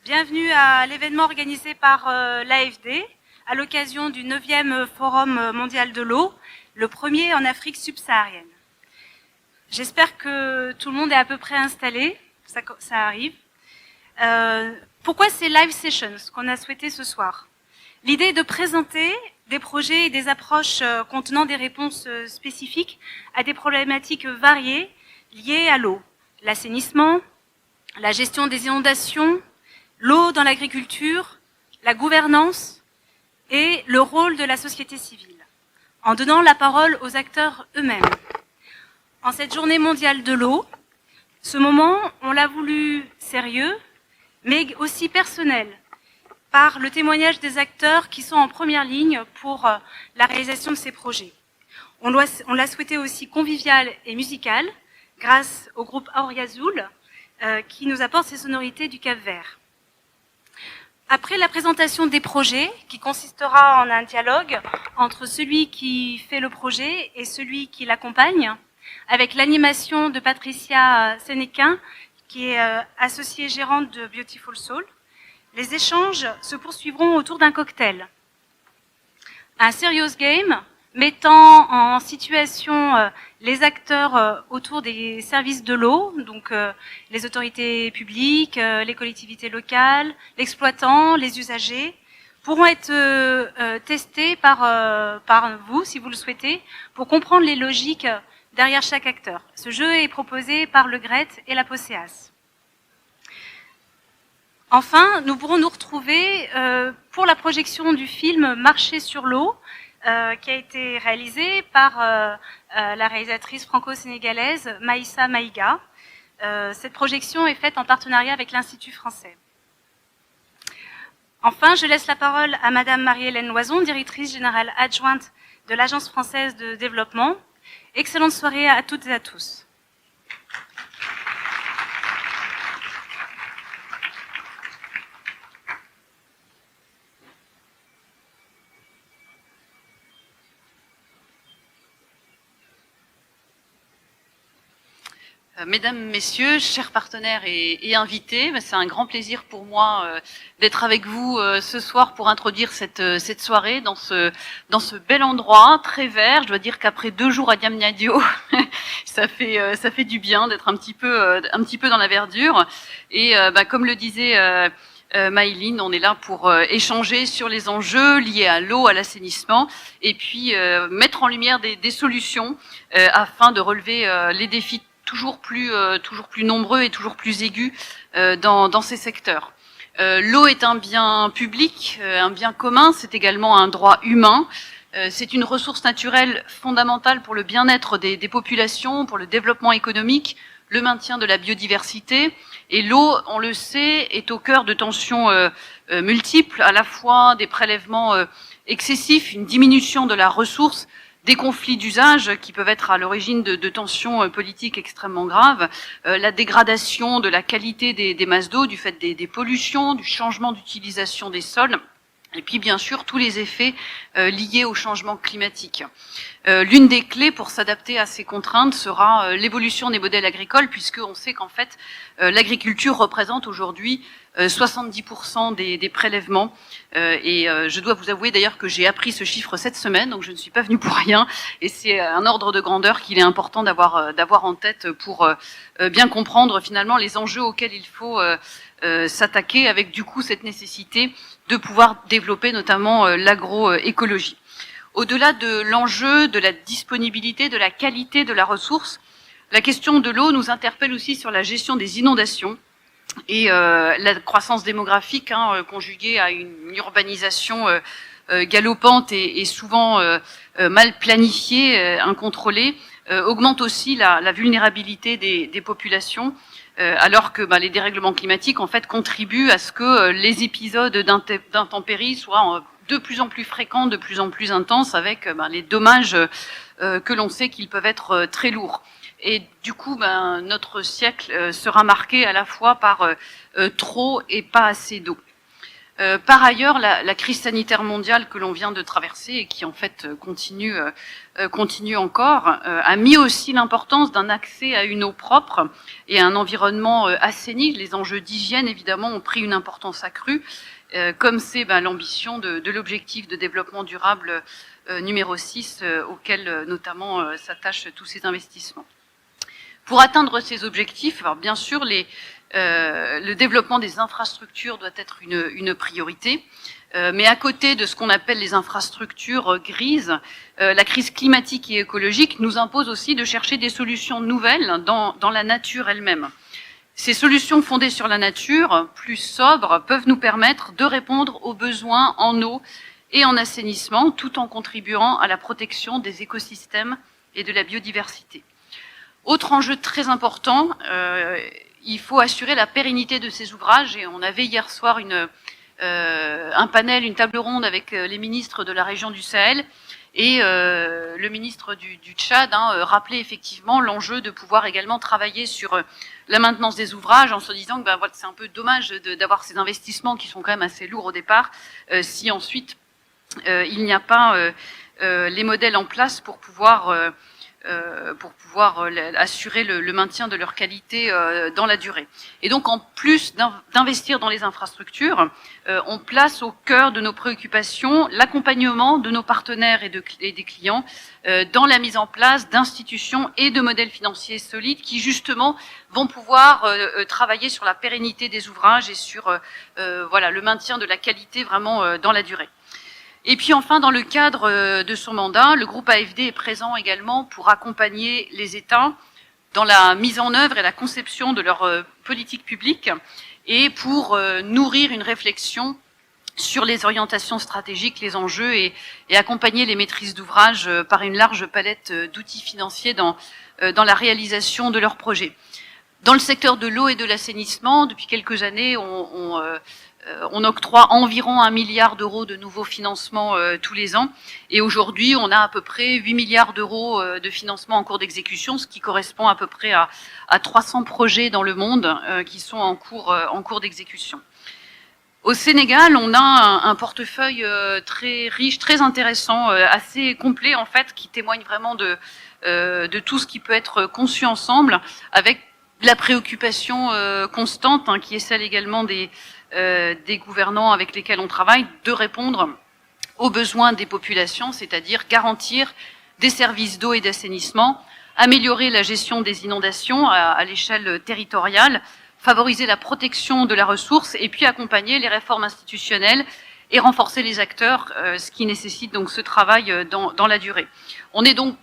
Bienvenue à l'événement organisé par l'AFD à l'occasion du 9e Forum mondial de l'eau, le premier en Afrique subsaharienne. J'espère que tout le monde est à peu près installé, ça arrive. Pourquoi ces live sessions qu'on a souhaité ce soir? L'idée est de présenter des projets et des approches contenant des réponses spécifiques à des problématiques variées liées à l'eau, l'assainissement, la gestion des inondations, l'eau dans l'agriculture, la gouvernance et le rôle de la société civile, en donnant la parole aux acteurs eux-mêmes. En cette journée mondiale de l'eau, ce moment, on l'a voulu sérieux, mais aussi personnel, par le témoignage des acteurs qui sont en première ligne pour la réalisation de ces projets. On l'a souhaité aussi convivial et musical, grâce au groupe Auriazul, qui nous apporte ses sonorités du Cap-Vert. Après la présentation des projets, qui consistera en un dialogue entre celui qui fait le projet et celui qui l'accompagne, avec l'animation de Patricia Sénéquin, qui est associée gérante de Beautiful Soul, les échanges se poursuivront autour d'un cocktail. Un serious game mettant en situation les acteurs autour des services de l'eau, donc les autorités publiques, les collectivités locales, l'exploitant, les usagers, pourront être testés par vous, si vous le souhaitez, pour comprendre les logiques derrière chaque acteur. Ce jeu est proposé par le GRET et la POSEAS. Enfin, nous pourrons nous retrouver pour la projection du film Marcher sur l'eau, qui a été réalisé par la réalisatrice franco-sénégalaise Maïssa Maïga. Cette projection est faite en partenariat avec l'Institut français. Enfin, je laisse la parole à Madame Marie-Hélène Loison, directrice générale adjointe de l'Agence française de développement. Excellente soirée à toutes et à tous. Mesdames, Messieurs, chers partenaires et invités, c'est un grand plaisir pour moi d'être avec vous ce soir pour introduire cette soirée dans ce bel endroit très vert. Je dois dire qu'après 2 jours à Diamniadio, ça fait du bien d'être un petit peu dans la verdure. Et comme le disait Maïline, on est là pour échanger sur les enjeux liés à l'eau, à l'assainissement, et puis mettre en lumière des solutions afin de relever les défis toujours plus nombreux et toujours plus aigus dans ces secteurs. L'eau est un bien public, un bien commun, c'est également un droit humain. C'est une ressource naturelle fondamentale pour le bien-être des populations, pour le développement économique, le maintien de la biodiversité. Et l'eau, on le sait, est au cœur de tensions multiples, à la fois des prélèvements excessifs, une diminution de la ressource, des conflits d'usage qui peuvent être à l'origine de tensions politiques extrêmement graves, la dégradation de la qualité des masses d'eau du fait des pollutions, du changement d'utilisation des sols, et puis bien sûr tous les effets liés au changement climatique. L'une des clés pour s'adapter à ces contraintes sera l'évolution des modèles agricoles, puisqu'on sait qu'en fait l'agriculture représente aujourd'hui 70% des prélèvements, et je dois vous avouer d'ailleurs que j'ai appris ce chiffre cette semaine, donc je ne suis pas venue pour rien, et c'est un ordre de grandeur qu'il est important d'avoir en tête pour bien comprendre finalement les enjeux auxquels il faut s'attaquer, avec du coup cette nécessité de pouvoir développer notamment l'agroécologie. Au-delà de l'enjeu, de la disponibilité, de la qualité de la ressource, la question de l'eau nous interpelle aussi sur la gestion des inondations et la croissance démographique, conjuguée à une urbanisation galopante et souvent mal planifiée, incontrôlée, augmente aussi la vulnérabilité des populations, alors que les dérèglements climatiques en fait contribuent à ce que les épisodes d'intempéries soient de plus en plus fréquents, de plus en plus intenses, avec les dommages que l'on sait qu'ils peuvent être très lourds. Et du coup, notre siècle sera marqué à la fois par trop et pas assez d'eau. Par ailleurs, la crise sanitaire mondiale que l'on vient de traverser et qui en fait continue encore, a mis aussi l'importance d'un accès à une eau propre et à un environnement assaini. Les enjeux d'hygiène, évidemment, ont pris une importance accrue, comme c'est l'ambition de l'objectif de développement durable numéro 6, auquel notamment s'attachent tous ces investissements. Pour atteindre ces objectifs, alors bien sûr, le développement des infrastructures doit être une priorité, mais à côté de ce qu'on appelle les infrastructures grises, la crise climatique et écologique nous impose aussi de chercher des solutions nouvelles dans la nature elle-même. Ces solutions fondées sur la nature, plus sobres, peuvent nous permettre de répondre aux besoins en eau et en assainissement, tout en contribuant à la protection des écosystèmes et de la biodiversité. Autre enjeu très important, il faut assurer la pérennité de ces ouvrages, et on avait hier soir un panel, une table ronde avec les ministres de la région du Sahel, et le ministre du Tchad rappelait effectivement l'enjeu de pouvoir également travailler sur la maintenance des ouvrages, en se disant que c'est un peu dommage d'avoir ces investissements qui sont quand même assez lourds au départ, si ensuite il n'y a pas les modèles en place pour pouvoir assurer le maintien de leur qualité dans la durée. Et donc, en plus d'investir dans les infrastructures, on place au cœur de nos préoccupations l'accompagnement de nos partenaires et des clients dans la mise en place d'institutions et de modèles financiers solides qui, justement, vont pouvoir travailler sur la pérennité des ouvrages et sur le maintien de la qualité vraiment dans la durée. Et puis enfin, dans le cadre de son mandat, le groupe AFD est présent également pour accompagner les États dans la mise en œuvre et la conception de leur politique publique et pour nourrir une réflexion sur les orientations stratégiques, les enjeux et accompagner les maîtrises d'ouvrage par une large palette d'outils financiers dans la réalisation de leurs projets. Dans le secteur de l'eau et de l'assainissement, depuis quelques années, on octroie environ 1 milliard d'euros de nouveaux financements tous les ans. Et aujourd'hui, on a à peu près 8 milliards d'euros de financement en cours d'exécution, ce qui correspond à peu près à 300 projets dans le monde qui sont en cours d'exécution. Au Sénégal, on a un portefeuille très riche, très intéressant, assez complet en fait, qui témoigne vraiment de tout ce qui peut être conçu ensemble, avec la préoccupation constante, qui est celle également des gouvernants avec lesquels on travaille, de répondre aux besoins des populations, c'est-à-dire garantir des services d'eau et d'assainissement, améliorer la gestion des inondations à l'échelle territoriale, favoriser la protection de la ressource et puis accompagner les réformes institutionnelles et renforcer les acteurs, ce qui nécessite donc ce travail dans la durée. On est donc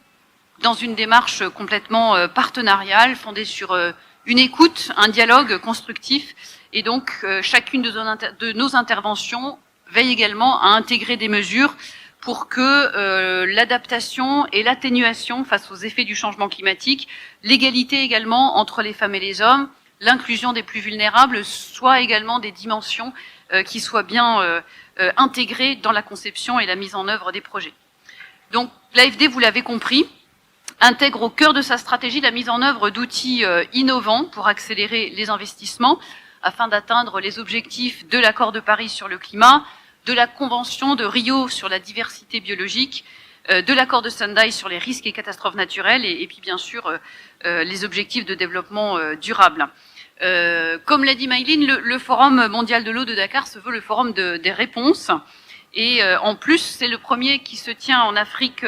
dans une démarche complètement partenariale, fondée sur une écoute, un dialogue constructif. Et donc, chacune de nos interventions veille également à intégrer des mesures pour que l'adaptation et l'atténuation face aux effets du changement climatique, l'égalité également entre les femmes et les hommes, l'inclusion des plus vulnérables, soient également des dimensions qui soient bien intégrées dans la conception et la mise en œuvre des projets. Donc, l'AFD, vous l'avez compris, intègre au cœur de sa stratégie la mise en œuvre d'outils innovants pour accélérer les investissements, afin d'atteindre les objectifs de l'accord de Paris sur le climat, de la Convention de Rio sur la diversité biologique, de l'accord de Sendai sur les risques et catastrophes naturelles, et puis bien sûr les objectifs de développement durable. Comme l'a dit Maïline, le Forum mondial de l'eau de Dakar se veut le forum des réponses, et en plus c'est le premier qui se tient en Afrique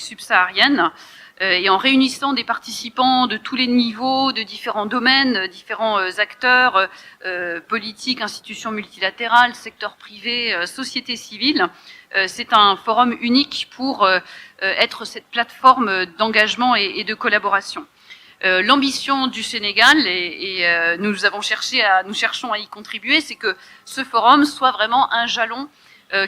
subsaharienne, et en réunissant des participants de tous les niveaux, de différents domaines, différents acteurs, politiques, institutions multilatérales, secteur privé, société civile. C'est un forum unique pour être cette plateforme d'engagement et de collaboration. L'ambition du Sénégal, et nous cherchons à y contribuer, c'est que ce forum soit vraiment un jalon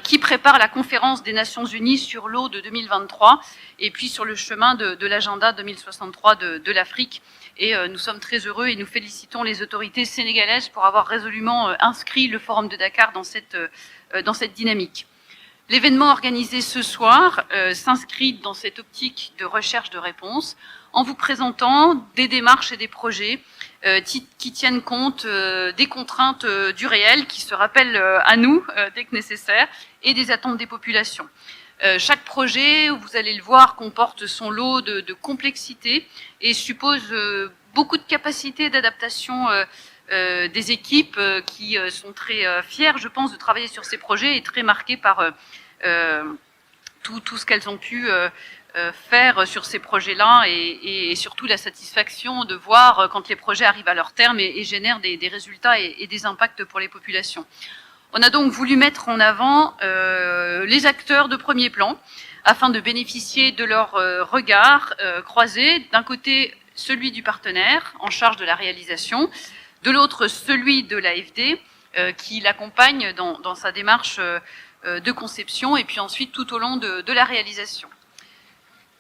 qui prépare la conférence des Nations Unies sur l'eau de 2023 et puis sur le chemin de l'agenda 2063 de l'Afrique. Et nous sommes très heureux et nous félicitons les autorités sénégalaises pour avoir résolument inscrit le Forum de Dakar dans cette dynamique. L'événement organisé ce soir s'inscrit dans cette optique de recherche de réponses en vous présentant des démarches et des projets qui tiennent compte des contraintes du réel, qui se rappellent à nous dès que nécessaire, et des attentes des populations. Chaque projet, vous allez le voir, comporte son lot de complexité et suppose beaucoup de capacité d'adaptation des équipes qui sont très fières, je pense, de travailler sur ces projets et très marquées par tout ce qu'elles ont pu faire sur ces projets-là et surtout la satisfaction de voir quand les projets arrivent à leur terme et génèrent des résultats et des impacts pour les populations. On a donc voulu mettre en avant les acteurs de premier plan afin de bénéficier de leur regard croisé. D'un côté, celui du partenaire en charge de la réalisation, de l'autre, celui de l'AFD qui l'accompagne dans sa démarche de conception et puis ensuite tout au long de la réalisation.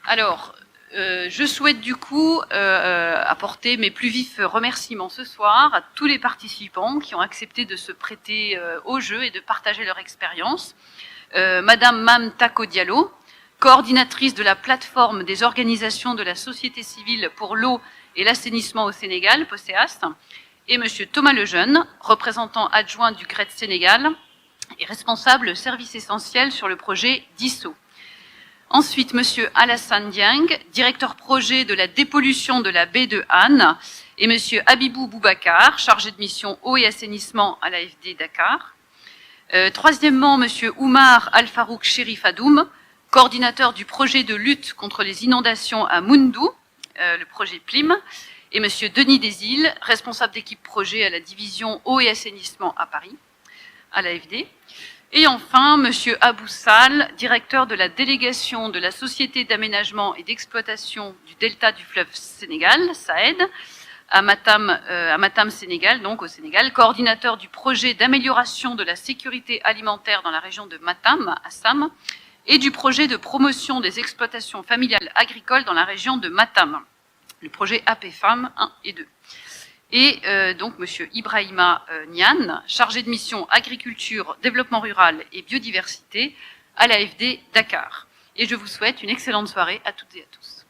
Alors, je souhaite du coup apporter mes plus vifs remerciements ce soir à tous les participants qui ont accepté de se prêter au jeu et de partager leur expérience. Madame Mam Tako Diallo, coordinatrice de la plateforme des organisations de la société civile pour l'eau et l'assainissement au Sénégal, POSEAS, et Monsieur Thomas Lejeune, représentant adjoint du GRED Sénégal et responsable service essentiel sur le projet DISSO. Ensuite, Monsieur Alassane Dieng, directeur projet de la dépollution de la baie de Han, et Monsieur Habibou Boubacar, chargé de mission eau et assainissement à l'AFD Dakar. Troisièmement, Monsieur Oumar Al-Farouk Chérif Adoum, coordinateur du projet de lutte contre les inondations à Moundou, le projet PLIM, et Monsieur Denis Desilles, responsable d'équipe projet à la division eau et assainissement à Paris, à l'AFD. Et enfin, Monsieur Abou Sall, directeur de la délégation de la Société d'aménagement et d'exploitation du delta du fleuve Sénégal, SAED, à Matam, Sénégal, donc au Sénégal, coordinateur du projet d'amélioration de la sécurité alimentaire dans la région de Matam, à Sam, et du projet de promotion des exploitations familiales agricoles dans la région de Matam, le projet AP-FAM 1 et 2. Et donc Monsieur Ibrahima Niane, chargé de mission agriculture, développement rural et biodiversité à l'AFD Dakar. Et je vous souhaite une excellente soirée à toutes et à tous.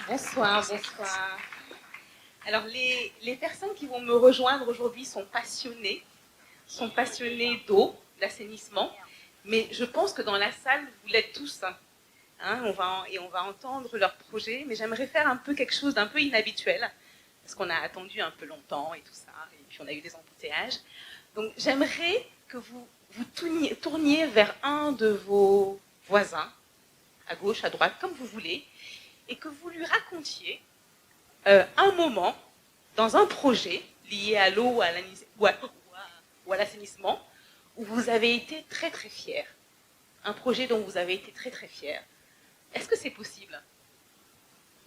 Bonsoir. Alors, les personnes qui vont me rejoindre aujourd'hui sont passionnées d'eau, d'assainissement, mais je pense que dans la salle, vous l'êtes tous. Hein, on va entendre leurs projets, mais j'aimerais faire un peu quelque chose d'un peu inhabituel, parce qu'on a attendu un peu longtemps et tout ça, et puis on a eu des embouteillages. Donc, j'aimerais que vous tourniez vers un de vos voisins, à gauche, à droite, comme vous voulez, et que vous lui racontiez un moment dans un projet lié à l'eau ou à l'assainissement où vous avez été très très fier. Un projet dont vous avez été très très fier. Est-ce que c'est possible?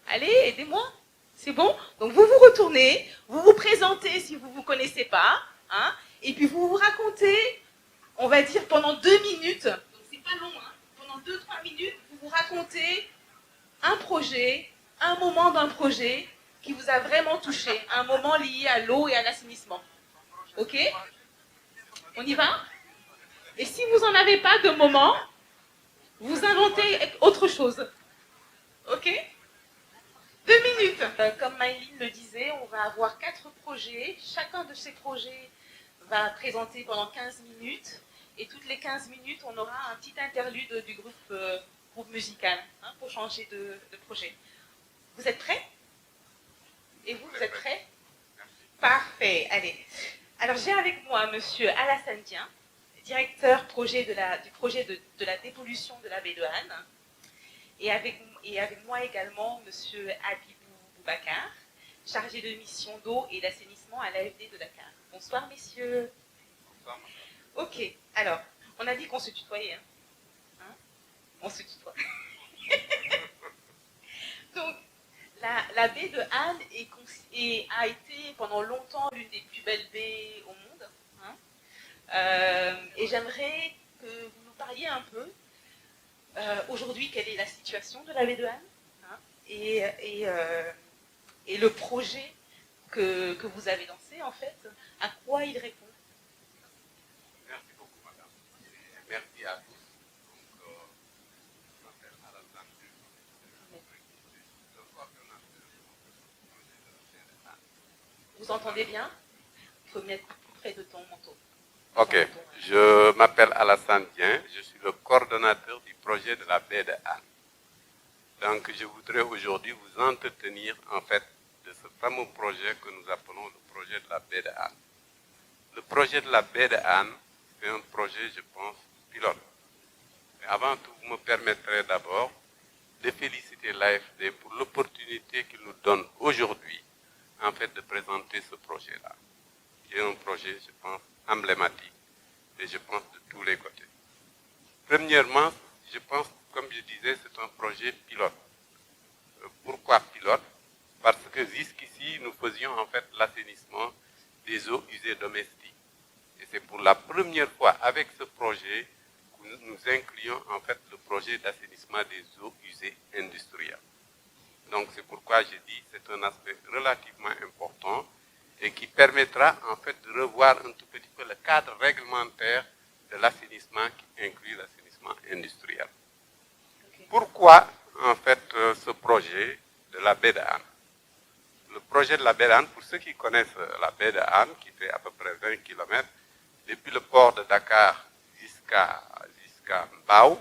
Allez, aidez-moi. C'est bon? Donc vous vous retournez, vous vous présentez si vous ne vous connaissez pas, hein, et puis vous vous racontez, on va dire pendant 2 minutes, donc c'est pas long, hein, pendant 2-3 minutes, vous vous racontez un projet, un moment d'un projet qui vous a vraiment touché, un moment lié à l'eau et à l'assainissement. Ok? On y va? Et si vous n'en avez pas de moment, vous inventez autre chose. Ok? 2 minutes. Comme Maïline le disait, on va avoir 4 projets. Chacun de ces projets va présenter pendant 15 minutes. Et toutes les 15 minutes, on aura un petit interlude du groupe musical pour changer de projet. Vous êtes prêts? Et vous êtes prêts? Parfait, allez. Alors j'ai avec moi Monsieur Alassane Dieng, directeur du projet de la dépollution de la baie de Han. Et avec moi également Monsieur Habibou Boubacar, chargé de mission d'eau et d'assainissement à l'AFD de Dakar. Bonsoir messieurs. Bonsoir. Ok, alors, on a dit qu'on se tutoyait. Hein? On se tutoie. Donc, la baie de Han a été pendant longtemps l'une des plus belles baies au monde. Et j'aimerais que vous nous parliez un peu, aujourd'hui, quelle est la situation de la baie de Han et le projet que vous avez lancé, en fait, à quoi il répond. Merci beaucoup, madame. Merci à tous. Donc, je m'appelle Alassane Dieng, le coordonnateur du projet de la baie de Han. Vous entendez bien? Il faut mettre plus près de ton manteau. Ok, je m'appelle Alassane Dieng, je suis le coordonnateur du projet de la baie de Han. Donc, je voudrais aujourd'hui vous entretenir, en fait, de ce fameux projet que nous appelons le projet de la baie de Han. Le projet de la baie de Han, c'est un projet, je pense, pilote. Mais avant tout, vous me permettrez d'abord de féliciter l'AFD pour l'opportunité qu'il nous donne aujourd'hui, en fait, de présenter ce projet-là, qui est un projet, je pense, emblématique, et je pense de tous les côtés. Premièrement, je pense, comme je disais, c'est un projet pilote. Pourquoi pilote? Parce que jusqu'ici, nous faisions en fait l'assainissement des eaux usées domestiques. Et c'est pour la première fois avec ce projet que nous incluons en fait le projet d'assainissement des eaux usées industrielles. Donc c'est pourquoi je dis que c'est un aspect relativement important et qui permettra en fait de revoir un tout petit peu le cadre réglementaire de l'assainissement qui inclut l'assainissement industriel. Okay. Pourquoi en fait ce projet de la baie de Han? Le projet de la baie de Han, pour ceux qui connaissent la baie de Han, qui fait à peu près 20 km, depuis le port de Dakar jusqu'à Mbao,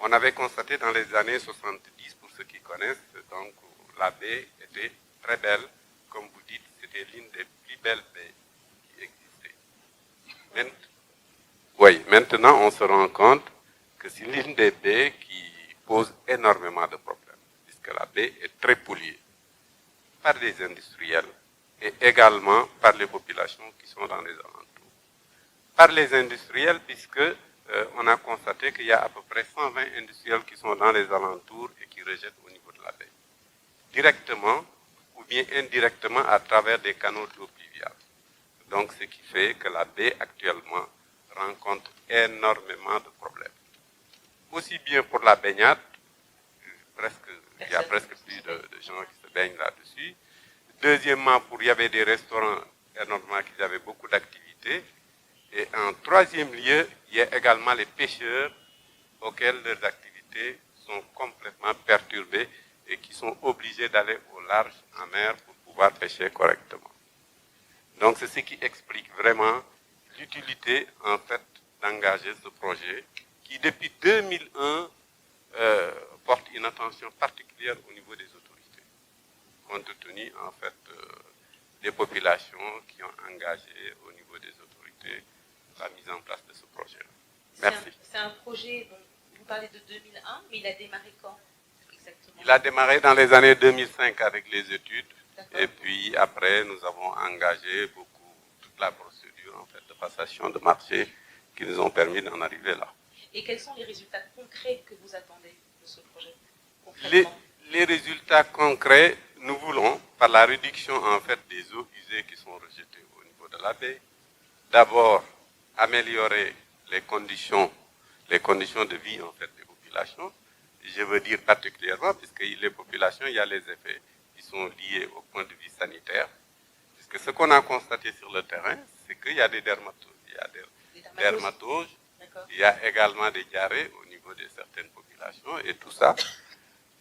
on avait constaté dans les années 70, pour ceux qui connaissent, donc la baie était très belle. Comme vous dites, c'était l'une des plus belles baies qui existaient. Maintenant, on se rend compte que c'est l'une des baies qui pose énormément de problèmes, puisque la baie est très polluée par les industriels et également par les populations qui sont dans les alentours. Par les industriels, puisque on a constaté qu'il y a à peu près 120 industriels qui sont dans les alentours et qui rejettent au niveau de la baie, directement ou bien indirectement à travers des canaux d'eau pluviale. Donc, ce qui fait que la baie actuellement rencontre énormément de problèmes. Aussi bien pour la baignade, il y a presque plus de gens qui se baignent là-dessus. Deuxièmement, il y avait des restaurants énormément qui avaient beaucoup d'activités. Et en troisième lieu, il y a également les pêcheurs auxquels leurs activités sont complètement perturbées et qui sont obligés d'aller au large en mer pour pouvoir pêcher correctement. Donc c'est ce qui explique vraiment l'utilité en fait d'engager ce projet qui depuis 2001 porte une attention particulière au niveau des autorités, compte tenu en fait des populations qui ont engagé au niveau des autorités la mise en place de ce projet-là. Merci. C'est un projet, dont vous parlez de 2001, mais il a démarré quand exactement? Il a démarré dans les années 2005 avec les études, et puis après nous avons engagé toute la procédure en fait, de passation de marché qui nous ont permis d'en arriver là. Et quels sont les résultats concrets que vous attendez de ce projet? Les résultats concrets, nous voulons, par la réduction en fait des eaux usées qui sont rejetées au niveau de la baie, d'abord améliorer les conditions de vie en fait des populations. Je veux dire particulièrement, puisque les populations, il y a les effets qui sont liés au point de vue sanitaire. Puisque ce qu'on a constaté sur le terrain, c'est qu'il y a des dermatoses. Il y a des dermatoses, il y a également des diarrhées au niveau de certaines populations et tout ça.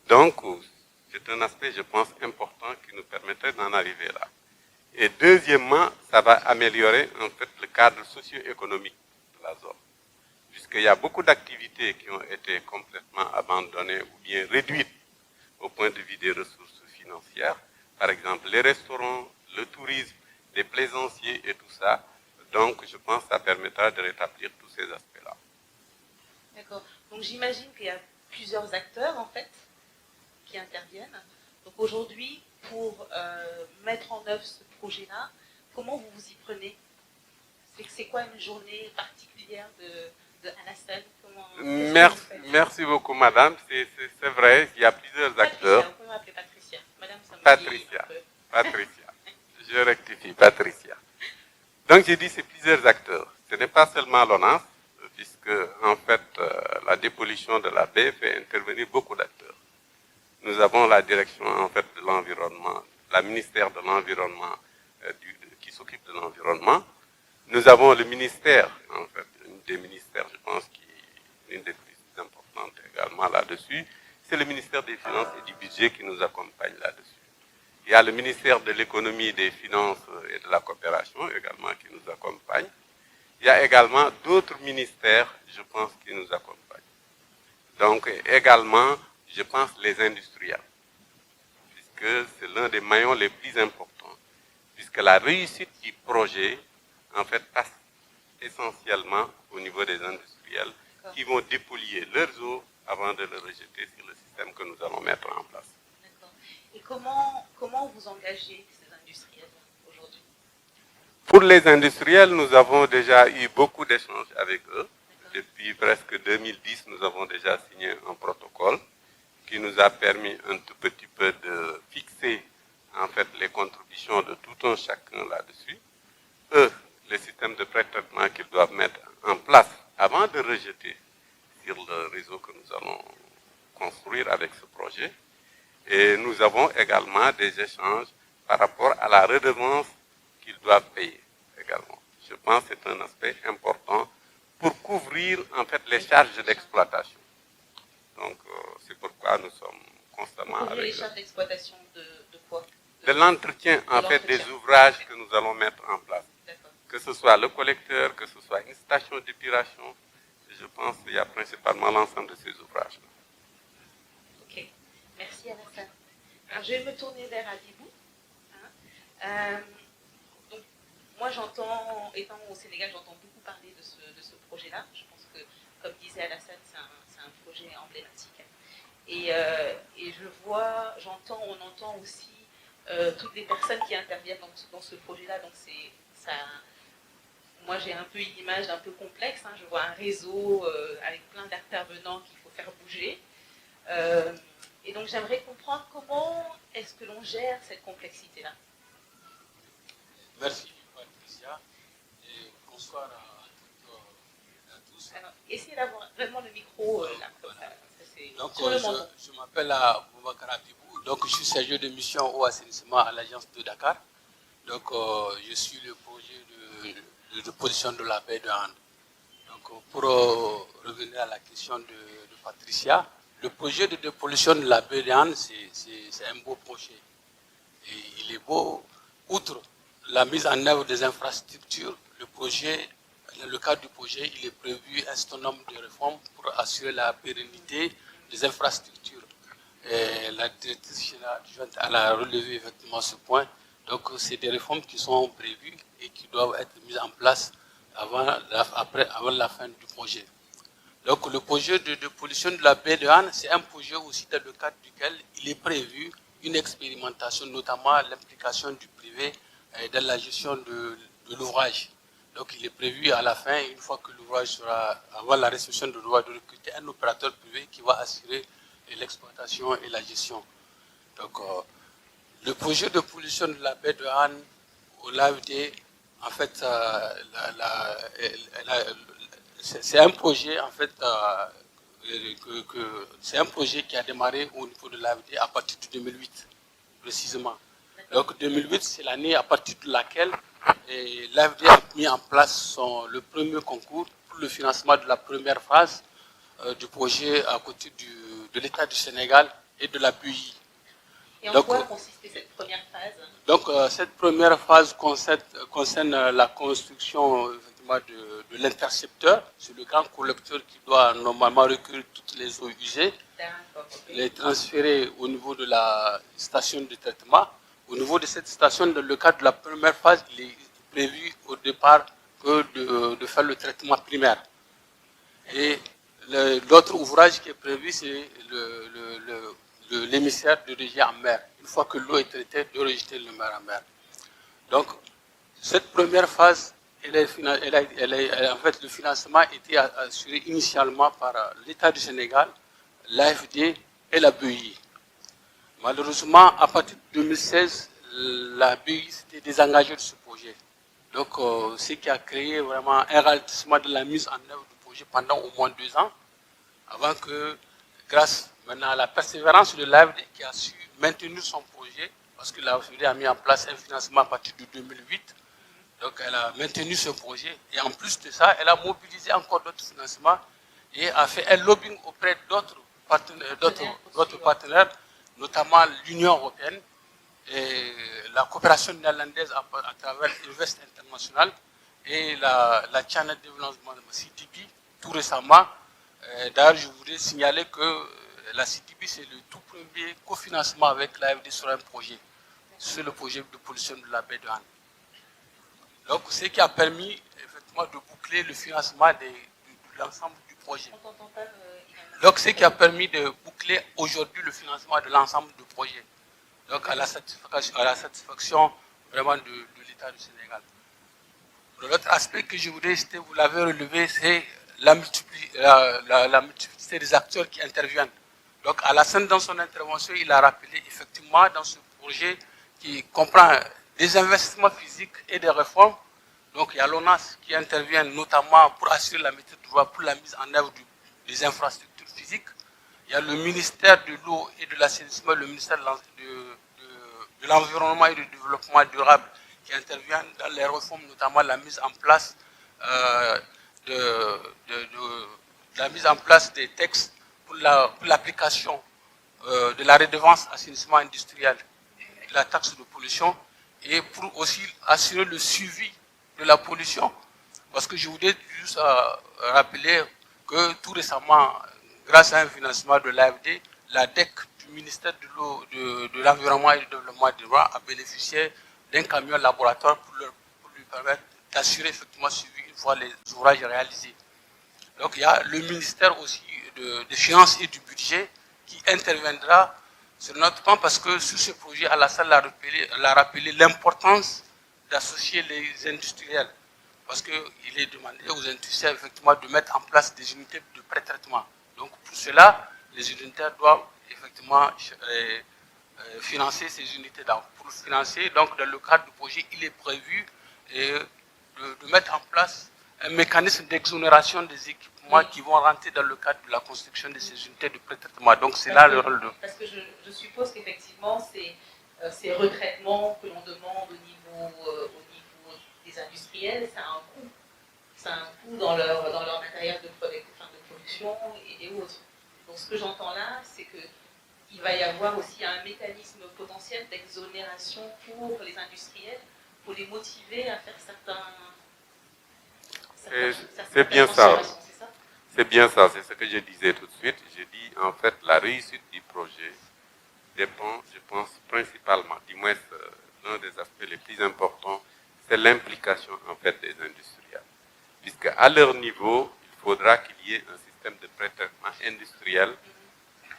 Donc, C'est un aspect, je pense, important qui nous permettrait d'en arriver là. Et deuxièmement, ça va améliorer en fait le cadre socio-économique de la zone. Puisqu'il y a beaucoup d'activités qui ont été complètement abandonnées ou bien réduites au point de vue des ressources financières. Par exemple, les restaurants, le tourisme, les plaisanciers et tout ça. Donc, je pense que ça permettra de rétablir tous ces aspects-là. D'accord. Donc, j'imagine qu'il y a plusieurs acteurs, en fait, qui interviennent. Donc, aujourd'hui, pour mettre en œuvre ce projet-là, comment vous vous y prenez? C'est quoi une journée particulière de Alassane? Merci beaucoup, madame. C'est vrai, il y a plusieurs acteurs. Vous pouvez m'appeler Patricia. Madame, ça me Patricia. Patricia. Je rectifie, Patricia. Donc, j'ai dit c'est plusieurs acteurs. Ce n'est pas seulement l'ONAS, puisque, en fait, la dépollution de la baie fait intervenir beaucoup d'acteurs. Nous avons la direction, en fait, de l'environnement, la ministère de l'environnement qui s'occupe de l'environnement. Nous avons le ministère, en fait, une des ministères, je pense, qui est une des plus importantes également là-dessus. C'est le ministère des Finances et du Budget qui nous accompagne là-dessus. Il y a le ministère de l'économie, des finances et de la coopération également qui nous accompagne. Il y a également d'autres ministères, je pense, qui nous accompagnent. Donc, également, je pense, les industriels, puisque c'est l'un des maillons les plus importants, puisque la réussite du projet, en fait, passe essentiellement au niveau des industriels qui vont dépolluer leurs eaux avant de le rejeter sur le système que nous allons mettre en place. D'accord. Et comment vous engagez ces industriels aujourd'hui? Pour les industriels, nous avons déjà eu beaucoup d'échanges avec eux. Depuis presque 2010, nous avons déjà signé un protocole qui nous a permis un tout petit peu de fixer en fait les contributions de tout un chacun là-dessus. Eux, les systèmes de pré-traitement qu'ils doivent mettre en place avant de rejeter sur le réseau que nous allons construire avec ce projet. Et nous avons également des échanges par rapport à la redevance qu'ils doivent payer également. Je pense que c'est un aspect important pour couvrir en fait les charges d'exploitation. Donc c'est pourquoi nous sommes constamment avec les charges d'exploitation de quoi? De l'entretien en fait des ouvrages que nous allons mettre en place. Que ce soit le collecteur, que ce soit une station d'épuration, je pense qu'il y a principalement l'ensemble de ces ouvrages. Ok, merci Alassane. Alors je vais me tourner vers Adibou. Donc, moi j'entends, étant au Sénégal, j'entends beaucoup parler de ce projet-là. Je pense que, comme disait Alassane, c'est un projet emblématique. Et j'entends, on entend aussi toutes les personnes qui interviennent dans ce projet-là. Donc ça. Moi, j'ai un peu une image un peu complexe. Je vois un réseau avec plein d'intervenants qu'il faut faire bouger. Et donc, j'aimerais comprendre comment est-ce que l'on gère cette complexité-là. Merci, Patricia. Et bonsoir à tous. Alors, essayez d'avoir vraiment le micro là, comme ça. Donc, je m'appelle Boubacar Abibou. Donc, je suis chargé de mission au assainissement à l'agence de Dakar. Donc, je suis le projet de pollution de la baie de Han. Donc, pour revenir à la question de Patricia, le projet de dépollution de la baie de Han, c'est un beau projet. Et il est beau, outre la mise en œuvre des infrastructures, dans le cadre du projet, il est prévu un certain nombre de réformes pour assurer la pérennité des infrastructures. Et la directrice générale adjointe a relevé effectivement ce point. Donc, c'est des réformes qui sont prévues et qui doivent être mises en place avant la fin du projet. Donc, le projet de pollution de la baie de Han, c'est un projet aussi dans le cadre duquel il est prévu une expérimentation, notamment l'implication du privé dans la gestion de l'ouvrage. Donc, il est prévu à la fin, une fois que l'ouvrage sera, avant la réception de l'ouvrage, de recruter un opérateur privé qui va assurer l'exploitation et la gestion. Donc, le projet de pollution de la baie de Han au LAVD, en fait, c'est un projet, en fait, c'est un projet qui a démarré au niveau de l'AVD à partir de 2008, précisément. Donc 2008, c'est l'année à partir de laquelle l'AVD a mis en place le premier concours pour le financement de la première phase du projet à côté de l'État du Sénégal et de la BUI. Et en quoi consistait cette première phase? Donc, cette première phase concerne la construction effectivement, de l'intercepteur. C'est le grand collecteur qui doit normalement recueillir toutes les eaux usées, les transférer au niveau de la station de traitement. Au niveau de cette station, dans le cadre de la première phase, il est prévu au départ que de faire le traitement primaire. Et l'autre ouvrage qui est prévu, c'est l'émissaire de rejet en mer. Une fois que l'eau est traitée, de rejeter le mer en mer. Donc, cette première phase, en fait, le financement était assuré initialement par l'État du Sénégal, l'AFD et la BEI. Malheureusement, à partir de 2016, la BEI s'était désengagée de ce projet. Donc, ce qui a créé vraiment un ralentissement de la mise en œuvre du projet pendant au moins 2 ans, avant que, grâce maintenant à la persévérance de l'AFD qui a su maintenir son projet, parce que l'AFD a mis en place un financement à partir de 2008, donc elle a maintenu ce projet, et en plus de ça, elle a mobilisé encore d'autres financements, et a fait un lobbying auprès d'autres partenaires, notamment l'Union européenne, et la coopération néerlandaise à travers Invest International, et la China Development CDB, tout récemment. D'ailleurs, je voudrais signaler que la CDB, c'est le tout premier cofinancement avec l'AFD sur un projet. C'est le projet de pollution de la baie de Han. Donc, ce qui a permis effectivement de boucler le financement de l'ensemble du projet. Donc, ce qui a permis de boucler aujourd'hui le financement de l'ensemble du projet. Donc, à la satisfaction vraiment de l'État du Sénégal. L'autre aspect que je voudrais citer, vous l'avez relevé, c'est la multiplicité des acteurs qui interviennent. Donc, à la fin dans son intervention, il a rappelé effectivement dans ce projet qui comprend des investissements physiques et des réformes. Donc, il y a l'ONAS qui intervient notamment pour assurer la maîtrise du droit pour la mise en œuvre des infrastructures physiques. Il y a le ministère de l'eau et de l'assainissement, le ministère de l'environnement et du développement durable qui intervient dans les réformes, notamment la mise en place des textes pour l'application de la redevance assainissement industriel, de la taxe de pollution, et pour aussi assurer le suivi de la pollution. Parce que je voudrais juste rappeler que tout récemment, grâce à un financement de l'AFD, la DEC du ministère de l'Environnement et du Développement durable a bénéficié d'un camion laboratoire pour lui permettre d'assurer effectivement le suivi une fois les ouvrages réalisés. Donc il y a le ministère aussi des Finances et du Budget qui interviendra sur notre plan parce que sur ce projet, Alassane l'a rappelé l'importance d'associer les industriels. Parce qu'il est demandé aux industriels effectivement de mettre en place des unités de pré-traitement. Donc pour cela, les unitaires doivent effectivement financer ces unités. Pour financer, donc dans le cadre du projet, il est prévu de mettre en place un mécanisme d'exonération des équipements qui vont rentrer dans le cadre de la construction de ces unités de pré-traitement. Donc c'est là le rôle de... Parce que je suppose qu'effectivement, ces retraitements que l'on demande au niveau des industriels, ça a un coût. Ça a un coût dans leur matériel de production et autres. Donc ce que j'entends là, c'est qu'il va y avoir aussi un mécanisme potentiel d'exonération pour les industriels, pour les motiver à faire certains c'est bien ça. C'est bien ça, c'est ce que je disais tout de suite. Je dis en fait la réussite du projet dépend, je pense, principalement, du moins l'un des aspects les plus importants, c'est l'implication en fait des industriels. Puisque à leur niveau, il faudra qu'il y ait un système de pré-traitement industriel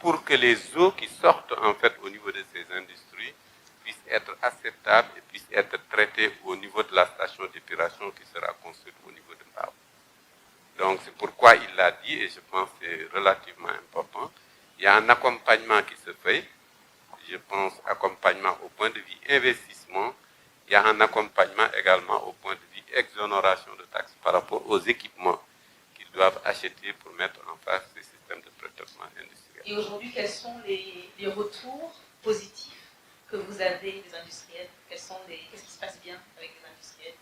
pour que les eaux qui sortent en fait au niveau de ces industries puissent être acceptables et puissent être traitées au niveau de la station d'épuration qui sera construite au niveau de Mbao. Donc c'est pourquoi il l'a dit et je pense que c'est relativement important. Il y a un accompagnement qui se fait, je pense accompagnement au point de vue investissement, il y a un accompagnement également au point de vue exonération de taxes par rapport aux équipements qu'ils doivent acheter pour mettre en place ces systèmes de pré-traitement industriel. Et aujourd'hui, quels sont les retours positifs que vous avez des industriels? Qu'est-ce qui se passe bien avec les industriels?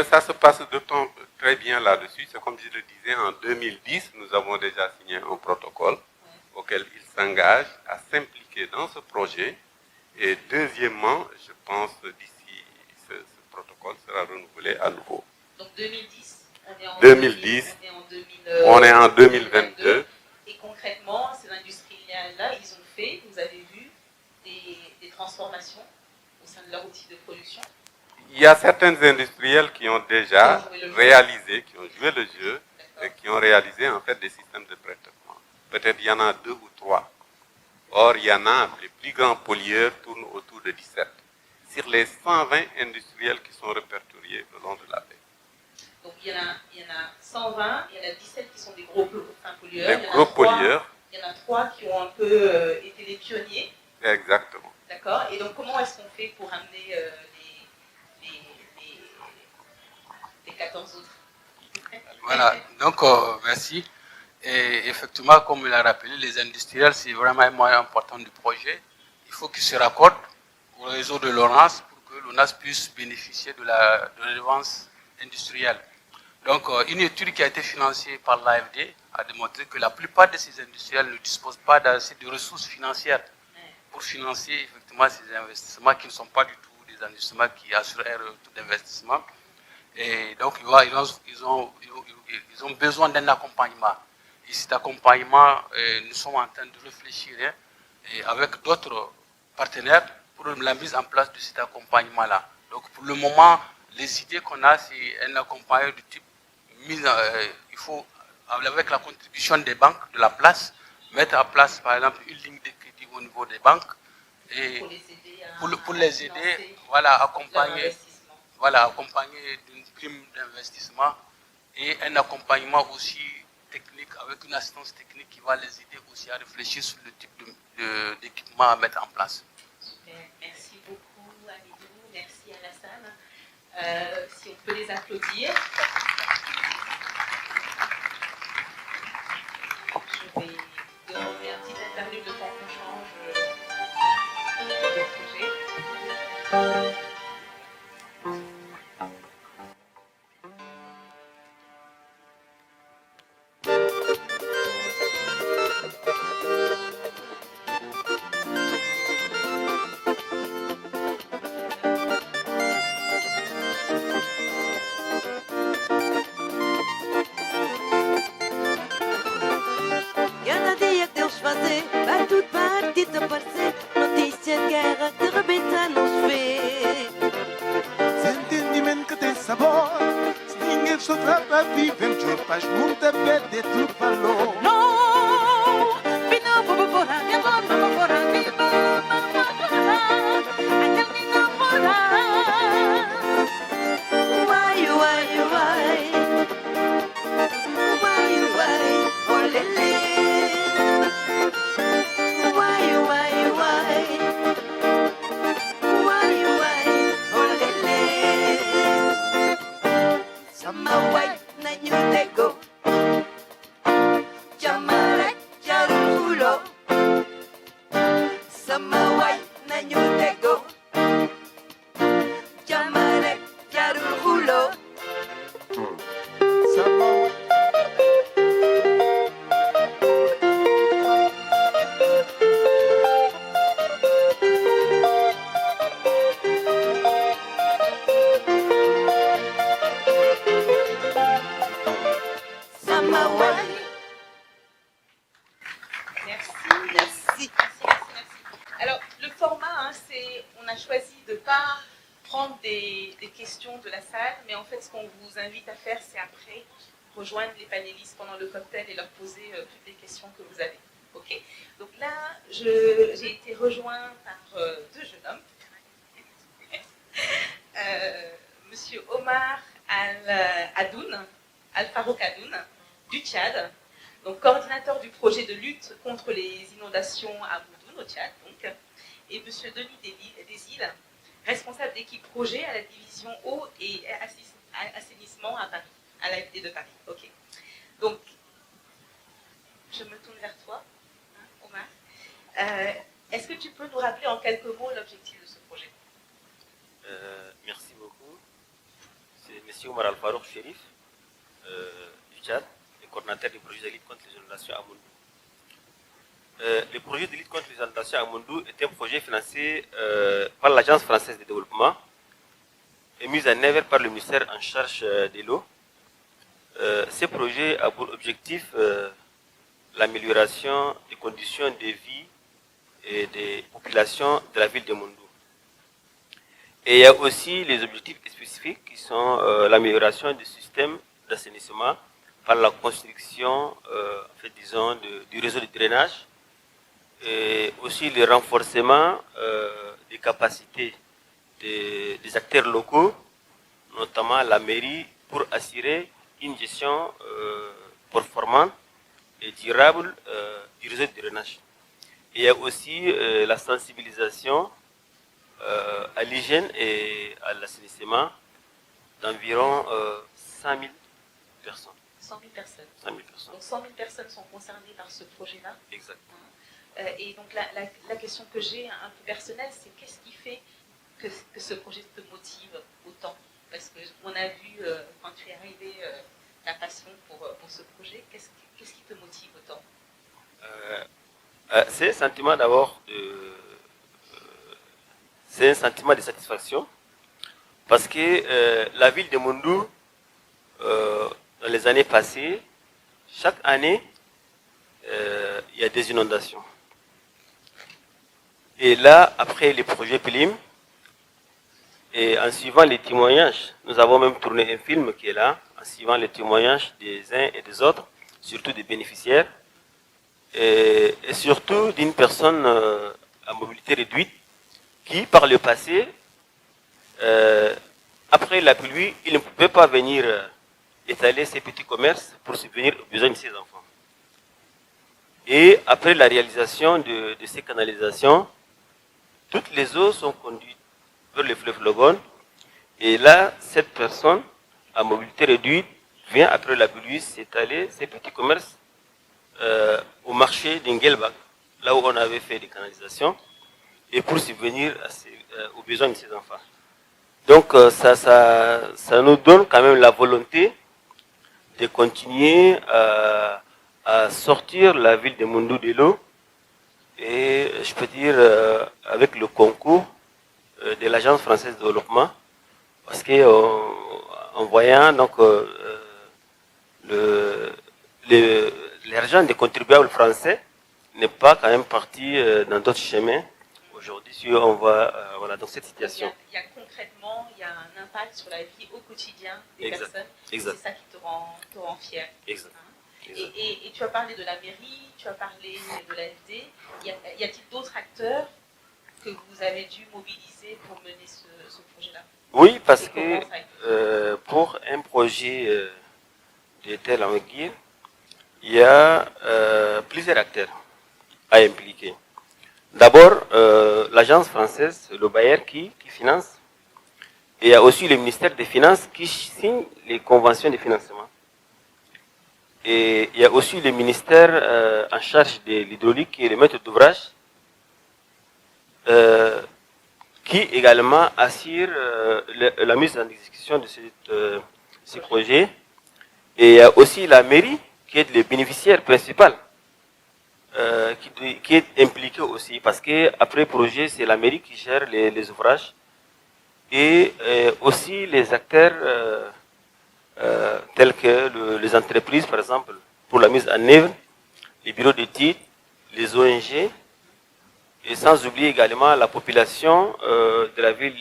Ça se passe de temps très bien là-dessus. C'est comme je le disais, en 2010, nous avons déjà signé un protocole auquel ils s'engagent à s'impliquer dans ce projet. Et deuxièmement, je pense d'ici, ce protocole sera renouvelé à nouveau. Donc 2010, on est en 2010, on est en 2022. Et concrètement, ces industriels-là, ils ont fait, vous avez vu, des transformations au sein de leur outil de production. Il y a certains industriels qui ont déjà réalisé, qui ont joué le jeu, et qui ont réalisé en fait des systèmes de pré-traitement. Peut-être il y en a 2 ou 3. Or, il y en a, les plus grands pollueurs tournent autour de 17. Sur les 120 industriels qui sont répertoriés le long de la baie. Donc il y en a 120, il y en a 17 qui sont des gros pollueurs. Les gros pollueurs. Il y en a 3 qui ont un peu été les pionniers. Exactement. D'accord. Et donc comment est-ce qu'on fait pour amener les 14 autres? Voilà, donc merci. Et effectivement, comme il a rappelé, les industriels, c'est vraiment un moyen important du projet. Il faut qu'ils se raccordent au réseau de l'ONAS pour que l'ONAS puisse bénéficier de la redevance industrielle. Donc, une étude qui a été financée par l'AFD a démontré que la plupart de ces industriels ne disposent pas d'assez de ressources financières pour financer effectivement ces investissements qui ne sont pas du tout des investissements qui assurent un retour d'investissement. Et donc, ils ont besoin d'un accompagnement. Et cet accompagnement, nous sommes en train de réfléchir et avec d'autres partenaires pour la mise en place de cet accompagnement-là. Donc, pour le moment, les idées qu'on a, c'est un accompagnement du type il faut, avec la contribution des banques de la place, mettre en place, par exemple, une ligne de crédit au niveau des banques et pour les aider, voilà, accompagner d'une prime d'investissement et un accompagnement aussi technique, avec une assistance technique qui va les aider aussi à réfléchir sur le type d'équipement à mettre en place. Super. Merci beaucoup, Amidou. Merci, Alassane. Si on peut les applaudir. Je vais demander un petit interlude de temps qu'on change de projet. Rejoindre les panélistes pendant le cocktail et leur poser toutes les questions que vous avez. Ok. Donc là, j'ai été rejoint par 2 jeunes hommes. Monsieur Omar Al-Farouk Adoun, du Tchad, donc coordinateur du projet de lutte contre les inondations à Moudoun, au Tchad, donc, et Monsieur Denis Desilles, responsable d'équipe projet à la division eau et assainissement à Paris. À l'AFD de Paris, ok. Donc, je me tourne vers toi, Omar. Est-ce que tu peux nous rappeler en quelques mots l'objectif de ce projet? Merci beaucoup. C'est M. Omar Al-Farouk Chérif, du Tchad, le coordinateur du projet de lutte contre les inondations à Moundou. le projet de lutte contre les inondations à Mondou est un projet financé par l'Agence française de développement et mis en œuvre par le ministère en charge de l'eau. Ce projet a pour objectif l'amélioration des conditions de vie et des populations de la ville de Mondou. Et il y a aussi les objectifs spécifiques qui sont l'amélioration du système d'assainissement par la construction, du réseau de drainage et aussi le renforcement des capacités des acteurs locaux, notamment la mairie, pour assurer une gestion performante et durable du réseau de drainage. Et il y a aussi la sensibilisation à l'hygiène et à l'assainissement d'environ 100 000 personnes. 100 000 personnes. 100 000 personnes. Donc 100 000 personnes sont concernées par ce projet-là. Exactement. Et donc la question que j'ai un peu personnelle, c'est qu'est-ce qui fait que ce projet te motive autant? Parce qu'on a vu quand tu es arrivé ta passion pour ce projet. Qu'est-ce qui te motive autant? C'est un sentiment d'abord c'est un sentiment de satisfaction parce que la ville de Mondou, dans les années passées, chaque année, il y a des inondations. Et là, après les projets PLIM, et en suivant les témoignages, nous avons même tourné un film qui est là, en suivant les témoignages des uns et des autres, surtout des bénéficiaires, et surtout d'une personne à mobilité réduite, qui par le passé, après la pluie, il ne pouvait pas venir étaler ses petits commerces pour subvenir aux besoins de ses enfants. Et après la réalisation de ces canalisations, toutes les eaux sont conduites vers le fleuve Logone. Et là, cette personne à mobilité réduite vient après la pluie s'étaler ses petits commerces au marché d'Ingelbach, là où on avait fait des canalisations, et pour subvenir aux besoins de ses enfants. Donc ça nous donne quand même la volonté de continuer à sortir la ville de Mondou de l'eau, et je peux dire avec le concours de l'Agence française de développement, parce que en voyant donc l'argent des contribuables français n'est pas quand même parti dans d'autres chemins. Aujourd'hui, si on va dans cette situation. Il y a concrètement, il y a un impact sur la vie au quotidien des personnes. Exact. C'est ça qui te rend fier. Exact. Et tu as parlé de la mairie, tu as parlé de l'AFD. Y a-t-il d'autres acteurs que vous avez dû mobiliser pour mener ce projet-là? Oui, parce que pour un projet de telle envergure, il y a plusieurs acteurs à impliquer. D'abord, l'agence française, le bailleur qui finance, et il y a aussi le ministère des Finances qui signe les conventions de financement. Et il y a aussi le ministère en charge de l'hydraulique qui est le maître d'ouvrage, qui également assure la mise en exécution de ce projet. Et il y a aussi la mairie qui est le bénéficiaire principal, qui est impliqué aussi, parce que après projet, c'est la mairie qui gère les ouvrages, et aussi les acteurs tels que les entreprises, par exemple, pour la mise en œuvre, les bureaux d'études, les ONG, et sans oublier également la population de la ville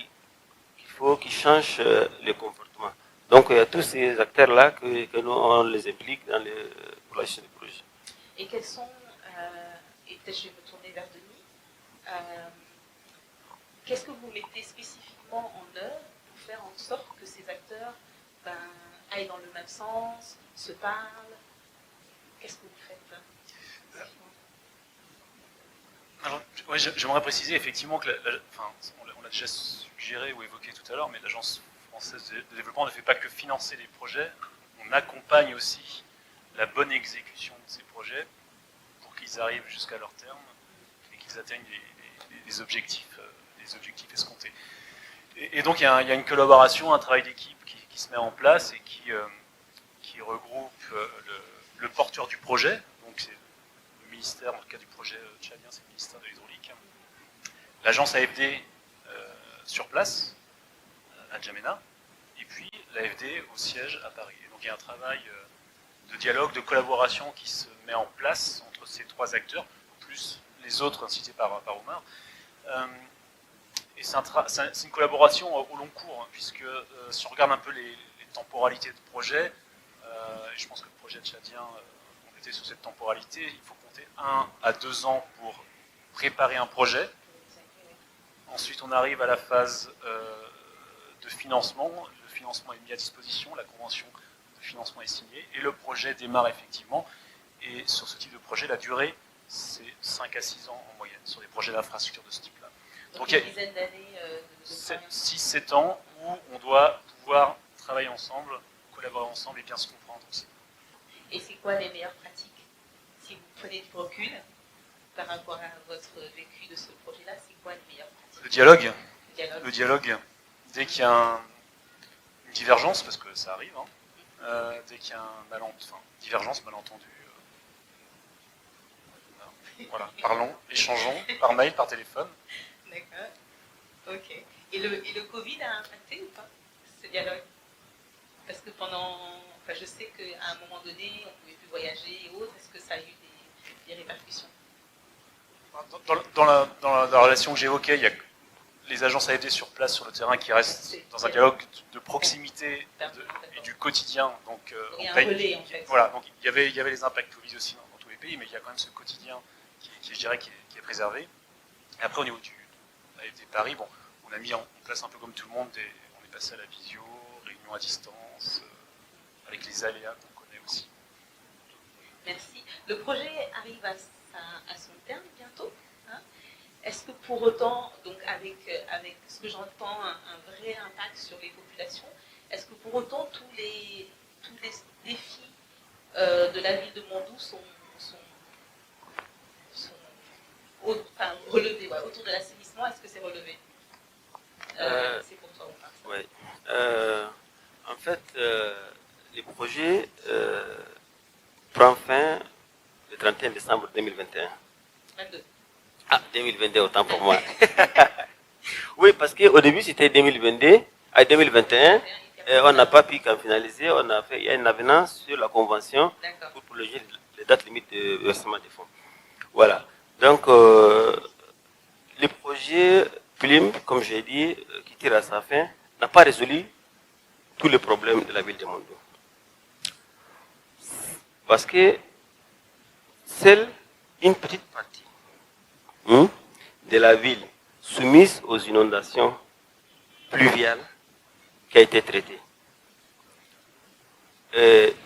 qui change les comportements. Donc il y a tous ces acteurs-là que nous on les implique pour la gestion du projet. Et quels sont, et peut-être je vais me tourner vers Denis, qu'est-ce que vous mettez spécifiquement en œuvre pour faire en sorte que ces acteurs aillent dans le même sens, se parlent? Qu'est-ce que vous faites? Alors, ouais, j'aimerais préciser effectivement que, on l'a déjà suggéré ou évoqué tout à l'heure, mais l'Agence française de développement ne fait pas que financer les projets, on accompagne aussi la bonne exécution de ces projets pour qu'ils arrivent jusqu'à leur terme et qu'ils atteignent les objectifs escomptés. Et donc il y a une collaboration, un travail d'équipe qui se met en place et qui regroupe le porteur du projet, donc c'est le ministère, en tout cas du projet tchadien, c'est le ministère de l'hydraulique. L'agence AFD sur place, à N'Djamena, et puis l'AFD au siège à Paris. Et donc il y a un travail de dialogue, de collaboration qui se met en place entre ces trois acteurs, plus les autres cités par Omar. Et c'est une collaboration au long cours, hein, puisque si on regarde un peu les temporalités de projet, et je pense que le projet tchadien, on était sur cette temporalité, il faut compter 1 à 2 ans pour préparer un projet. Ensuite, on arrive à la phase de financement. Le financement est mis à disposition, la convention de financement est signée, et le projet démarre effectivement. Et sur ce type de projet, la durée, c'est 5 à 6 ans en moyenne, sur des projets d'infrastructure de ce type-là. Donc il y a une dizaine d'années de 6-7 ans où on doit pouvoir travailler ensemble, collaborer ensemble et bien se comprendre aussi. Et c'est quoi les meilleures pratiques? Si vous prenez du recul par rapport à votre vécu de ce projet-là, c'est quoi les meilleures pratiques? Le dialogue. Dès qu'il y a une divergence, parce que ça arrive, hein, dès qu'il y a divergence, malentendu, voilà, parlons, échangeons, par mail, par téléphone. D'accord. Ok. Et le Covid a impacté ou pas ce dialogue? Parce que je sais qu'à un moment donné, on ne pouvait plus voyager et autres. Est-ce que ça a eu des répercussions? Dans la relation que j'évoquais, il y a les agences AFD sur place, sur le terrain, qui restent dans un dialogue de proximité et du quotidien. Donc il y a un relais, en fait. Voilà, donc il y avait les impacts Covid aussi dans tous les pays, mais il y a quand même ce quotidien qui je dirais, qui est préservé. Et après, au niveau du AFD Paris, bon, on a mis en place un peu comme tout le monde, on est passé à la visio, réunion à distance, avec les aléas qu'on connaît aussi. Merci. Le projet arrive à son terme bientôt. Hein? Est-ce que pour autant, donc avec ce que j'entends, un vrai impact sur les populations, est-ce que pour autant tous les défis de la ville de Mondou sont relevés, ouais, autour de l'assainissement, est-ce que c'est relevé? C'est pour toi, on parle. Oui. En fait, le projet prend fin le 31 décembre 2021. 22. Ah, 2022, autant pour moi. Oui, parce qu'au début, c'était 2022, à 2021. On n'a pas pu finaliser. Il y a une avenance sur la convention pour prolonger les dates limites de versement des fonds. Voilà. Donc, le projet PLIM, comme j'ai dit, qui tire à sa fin, n'a pas résolu tous les problèmes de la ville de Mondou. Parce que seule une petite partie de la ville soumise aux inondations pluviales qui a été traitée.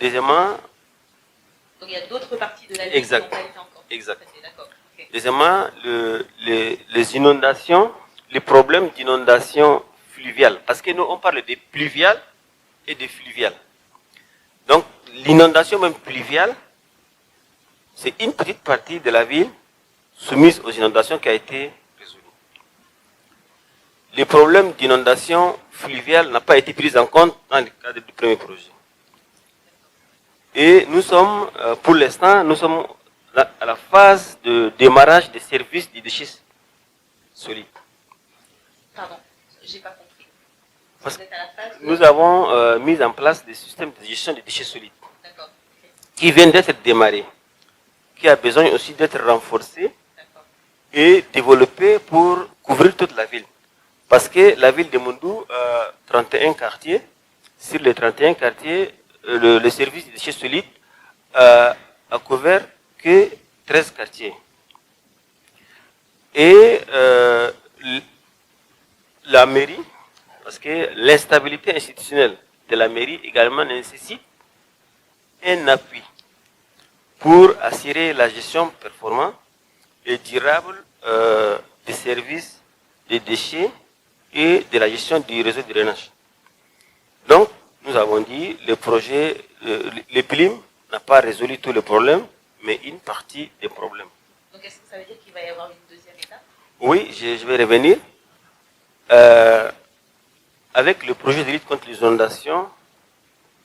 Deuxièmement, donc il y a d'autres parties de la ville qui n'ont pas été encore traitées. D'accord. Okay. Deuxièmement, les inondations, les problèmes d'inondation fluviale. Parce que nous, on parle de pluviales et de fluviales. Donc, l'inondation même pluviale, c'est une petite partie de la ville soumise aux inondations qui a été résolue. Les problèmes d'inondation fluviale n'ont pas été pris en compte dans le cadre du premier projet. Et nous sommes, pour l'instant, nous sommes à la phase de démarrage des services des déchets solides. Pardon, j'ai pas compris. Parce que nous avons mis en place des systèmes de gestion des déchets solides qui viennent d'être démarrés, qui a besoin aussi d'être renforcés et développés pour couvrir toute la ville. Parce que la ville de Mondou a 31 quartiers. Sur les 31 quartiers, le service des déchets solides a couvert que 13 quartiers. Et la mairie, parce que l'instabilité institutionnelle de la mairie également nécessite un appui pour assurer la gestion performante et durable des services des déchets et de la gestion du réseau de drainage. Donc, nous avons dit, le projet, le PLIM n'a pas résolu tous les problèmes, mais une partie des problèmes. Donc, est-ce que ça veut dire qu'il va y avoir une deuxième étape? Oui, je vais revenir. Avec le projet de lutte contre les inondations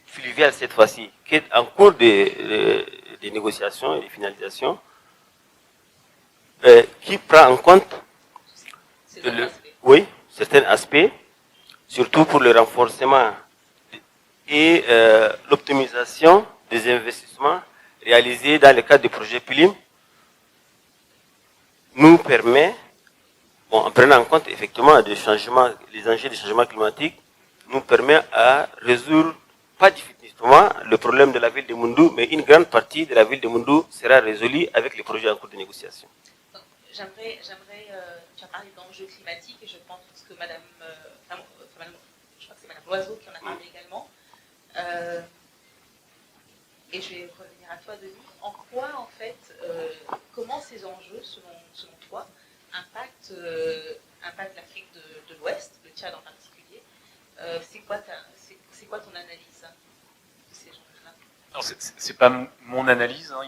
fluviales cette fois-ci, qui est en cours de négociations et de finalisation, qui prend en compte certains aspects, surtout pour le renforcement et l'optimisation des investissements réalisés dans le cadre du projet PILIM, nous permet, en prenant en compte effectivement les enjeux du changement climatique, nous permet à résoudre, pas définitivement, le problème de la ville de Moundou, mais une grande partie de la ville de Moundou sera résolue avec les projets en cours de négociation. J'aimerais, tu as parlé d'enjeux climatiques et je pense que Madame, je crois que c'est Madame Loiseau qui en a parlé également. Et je vais revenir à toi, Denis. En quoi, en fait, comment ces enjeux, selon toi, impactent l'Afrique de l'Ouest, le Tchad en particulier? C'est quoi ton analyse de ces enjeux-là? Alors, c'est pas mon analyse, hein.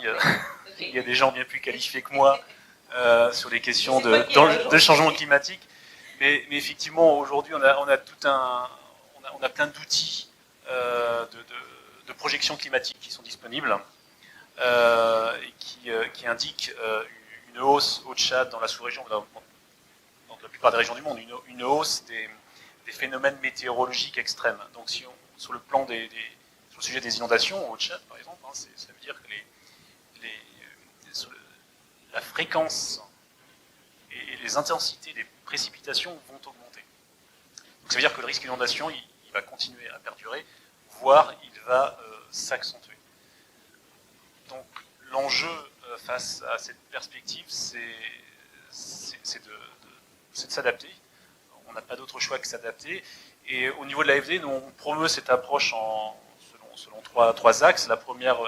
Il y a des gens bien plus qualifiés que moi sur les questions de changement climatique. Mais effectivement, aujourd'hui, on a plein d'outils de projection climatique qui sont disponibles et qui indiquent une hausse au Tchad, dans la sous-région, dans la plupart des régions du monde, une hausse des phénomènes météorologiques extrêmes. Donc, sur le plan sur le sujet des inondations au Tchad, par exemple, hein, ça veut dire que la fréquence et les intensités des précipitations vont augmenter. Donc, ça veut dire que le risque d'inondation, il va continuer à perdurer, voire il va s'accentuer. Donc l'enjeu face à cette perspective, c'est de s'adapter. On n'a pas d'autre choix que s'adapter. Et au niveau de l'AFD, nous on promeut cette approche selon trois axes. La première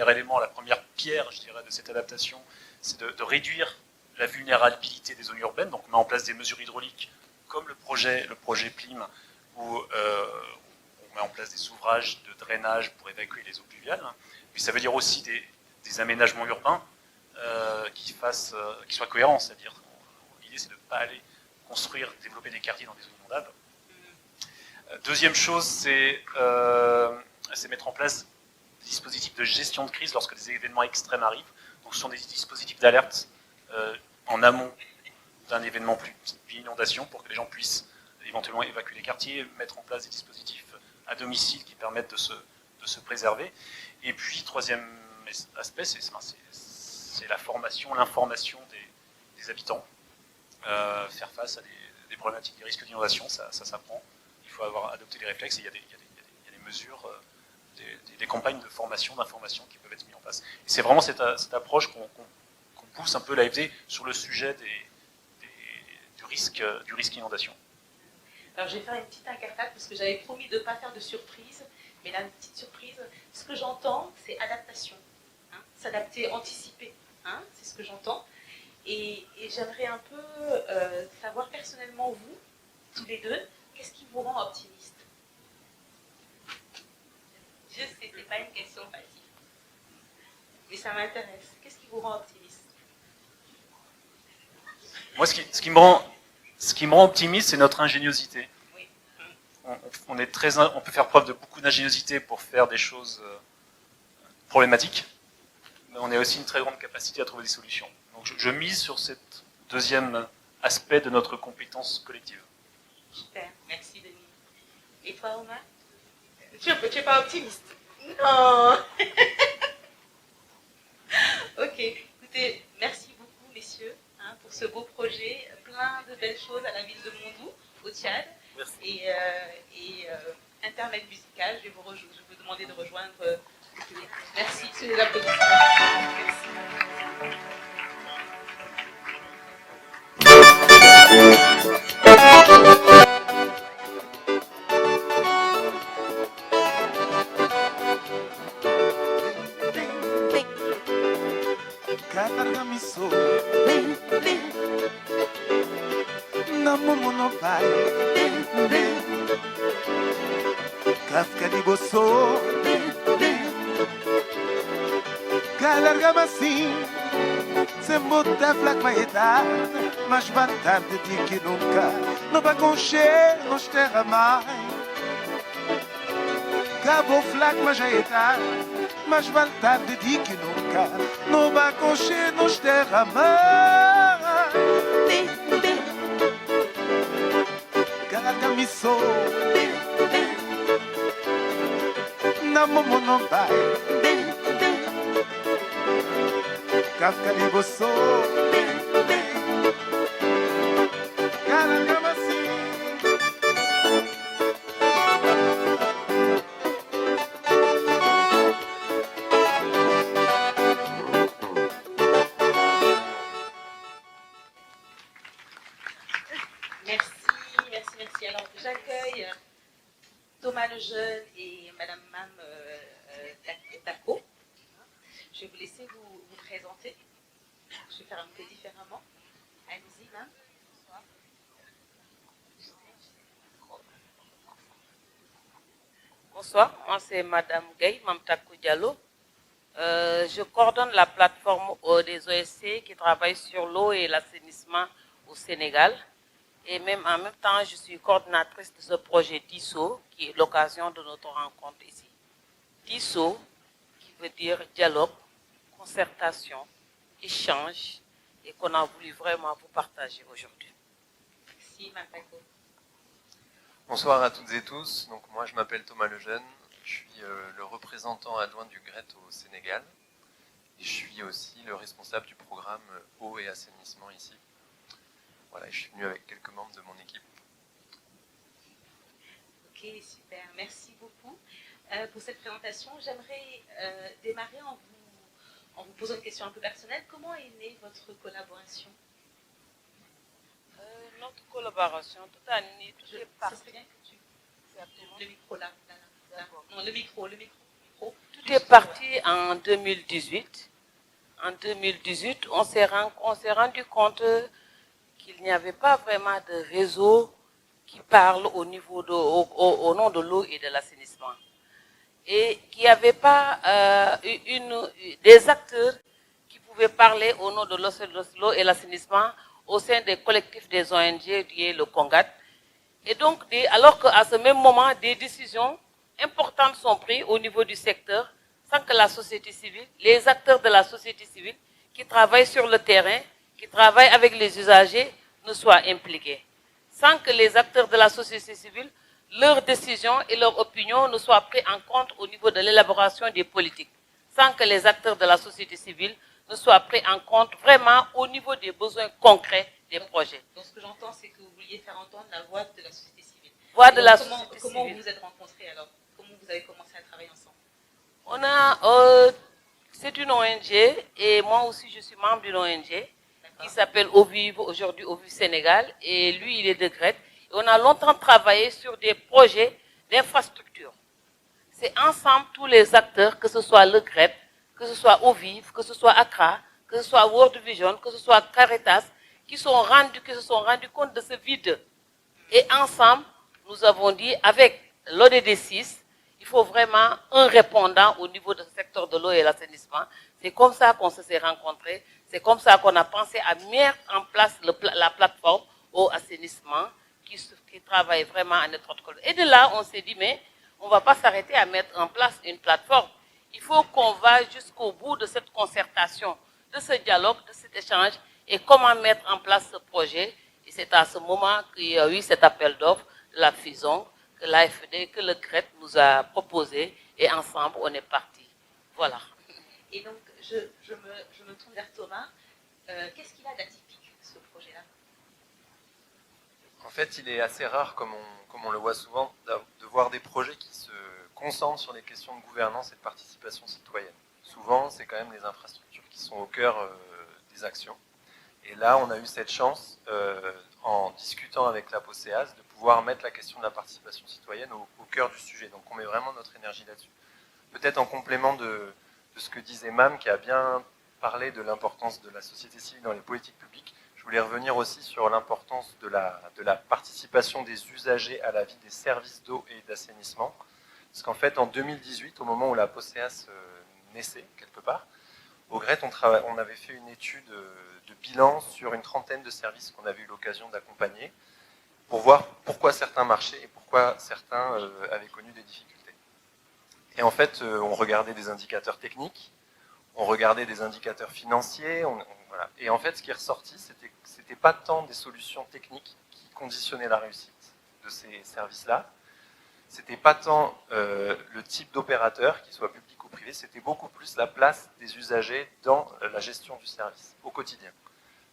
élément, la première pierre, je dirais, de cette adaptation, c'est de réduire la vulnérabilité des zones urbaines. Donc on met en place des mesures hydrauliques comme le projet PLIM, où on met en place des ouvrages de drainage pour évacuer les eaux pluviales. Puis ça veut dire aussi des aménagements urbains qui soient cohérents. C'est-à-dire, l'idée c'est de ne pas aller développer des quartiers dans des zones inondables. Deuxième chose, c'est mettre en place des dispositifs de gestion de crise lorsque des événements extrêmes arrivent. Donc ce sont des dispositifs d'alerte en amont d'un événement plus inondation pour que les gens puissent éventuellement évacuer les quartiers, mettre en place des dispositifs à domicile qui permettent de se préserver. Et puis, troisième aspect, c'est la formation, l'information des habitants. Faire face à des problématiques, des risques d'inondation, ça s'apprend. Il faut avoir adopté des réflexes et il y a des mesures, des campagnes de formation, d'information qui peuvent être mises en place. Et c'est vraiment cette approche qu'on pousse un peu l'AFD sur le sujet du risque inondation. Alors je vais faire une petite incartade parce que j'avais promis de ne pas faire de surprise, mais là une petite surprise. Ce que j'entends, c'est adaptation, hein, s'adapter, anticiper, hein, c'est ce que j'entends. Et j'aimerais un peu savoir personnellement, vous, tous les deux, qu'est-ce qui vous rend optimiste? Je sais, c'est pas une question facile, mais ça m'intéresse. Qu'est-ce qui vous rend optimiste? Moi, ce qui me rend optimiste, c'est notre ingéniosité. Oui. On peut faire preuve de beaucoup d'ingéniosité pour faire des choses problématiques, mais on a aussi une très grande capacité à trouver des solutions. Donc je mise sur ce deuxième aspect de notre compétence collective. Super, merci Denis. Et toi, Omar? Tu n'es pas optimiste? Non. Ok, écoutez, merci beaucoup messieurs, hein, pour ce beau projet, plein de belles choses à la ville de Moundou, au Tchad. Merci. Et intermède musical, je vais vous demander de rejoindre le public. Merci, c'est les applaudissements. Merci. Kafka di bosso Kalargama assim Sem botar flac maietar Mas vai tarde de que nunca Não vai concher nos terra mais cabo flac majaeta, mas vontade de dizer que nunca não vai concher nos terra mar. Gaga me sou, na momo não vai. Kafka de você, gaga assim. Merci. Alors, j'accueille Thomas Lejeune et Madame Mam Taco. Je vais vous laisser vous présenter. Je vais faire un peu différemment. Allez-y, Mam. Bonsoir, moi c'est Madame Gay, Mamtakou Diallo. Je coordonne la plateforme des OSC qui travaille sur l'eau et l'assainissement au Sénégal. Et même en même temps, je suis coordinatrice de ce projet TISO, qui est l'occasion de notre rencontre ici. TISO, qui veut dire dialogue, concertation, échange, et qu'on a voulu vraiment vous partager aujourd'hui. Merci, Mamtakou. Bonsoir à toutes et tous. Donc moi je m'appelle Thomas Lejeune, je suis le représentant adjoint du GRET au Sénégal et je suis aussi le responsable du programme eau et assainissement ici. Voilà, je suis venu avec quelques membres de mon équipe. Ok, super, merci beaucoup pour cette présentation. J'aimerais démarrer en vous posant une question un peu personnelle. Comment est née votre collaboration? Notre collaboration, tout est parti. Ça serait bien que tu... Le micro là. Non, le micro. Tout est parti en 2018. En 2018, on s'est rendu compte qu'il n'y avait pas vraiment de réseau qui parle au nom de l'eau et de l'assainissement. Et qu'il n'y avait pas des acteurs qui pouvaient parler au nom de l'eau et l'assainissement au sein des collectifs des ONG, qui est le CONGAT. Et donc, alors qu'à ce même moment, des décisions importantes sont prises au niveau du secteur, sans que la société civile, les acteurs de la société civile qui travaillent sur le terrain, qui travaillent avec les usagers, ne soient impliqués. Sans que les acteurs de la société civile, leurs décisions et leurs opinions ne soient prises en compte au niveau de l'élaboration des politiques. Sans que les acteurs de la société civile ne soient pris en compte vraiment au niveau des besoins concrets des projets. Donc ce que j'entends, c'est que vous vouliez faire entendre la voix de la société civile. Voix de la société civile. Comment vous vous êtes rencontrés alors? Comment vous avez commencé à travailler ensemble? C'est une ONG et moi aussi je suis membre d'une ONG qui s'appelle OVIV, aujourd'hui OVIV Sénégal, et lui il est de GRET. Et on a longtemps travaillé sur des projets d'infrastructure. C'est ensemble tous les acteurs, que ce soit le GRET, que ce soit OVIV, que ce soit Accra, que ce soit World Vision, que ce soit Caritas, qui se sont rendus compte de ce vide. Et ensemble, nous avons dit, avec l'ODD 6, il faut vraiment un répondant au niveau du secteur de l'eau et l'assainissement. C'est comme ça qu'on s'est rencontrés. C'est comme ça qu'on a pensé à mettre en place la plateforme eau assainissement qui travaille vraiment en étroite collaboration. Et de là, on s'est dit, mais on ne va pas s'arrêter à mettre en place une plateforme. Il faut qu'on va jusqu'au bout de cette concertation, de ce dialogue, de cet échange, et comment mettre en place ce projet. Et c'est à ce moment qu'il y a eu cet appel d'offres de la FISON, que l'AFD, que le CRET nous a proposé, et ensemble, on est parti. Voilà. Et donc, je me tourne vers Thomas. Qu'est-ce qu'il a d'atypique, ce projet-là? En fait, il est assez rare, comme on le voit souvent, de voir des projets qui se concentrent sur les questions de gouvernance et de participation citoyenne. Souvent, c'est quand même les infrastructures qui sont au cœur des actions. Et là, on a eu cette chance, en discutant avec la POCEAS, de pouvoir mettre la question de la participation citoyenne au cœur du sujet. Donc, on met vraiment notre énergie là-dessus. Peut-être en complément de ce que disait Mam, qui a bien parlé de l'importance de la société civile dans les politiques publiques, je voulais revenir aussi sur l'importance de la participation des usagers à la vie des services d'eau et d'assainissement. Parce qu'en fait, en 2018, au moment où la POCEAS naissait, quelque part, au GRET, on avait fait une étude de bilan sur une trentaine de services qu'on avait eu l'occasion d'accompagner pour voir pourquoi certains marchaient et pourquoi certains avaient connu des difficultés. Et en fait, on regardait des indicateurs techniques, on regardait des indicateurs financiers, voilà. Et en fait, ce qui est ressorti, c'était pas tant des solutions techniques qui conditionnaient la réussite de ces services-là, c'était pas tant le type d'opérateur, qu'il soit public ou privé, c'était beaucoup plus la place des usagers dans la gestion du service, au quotidien.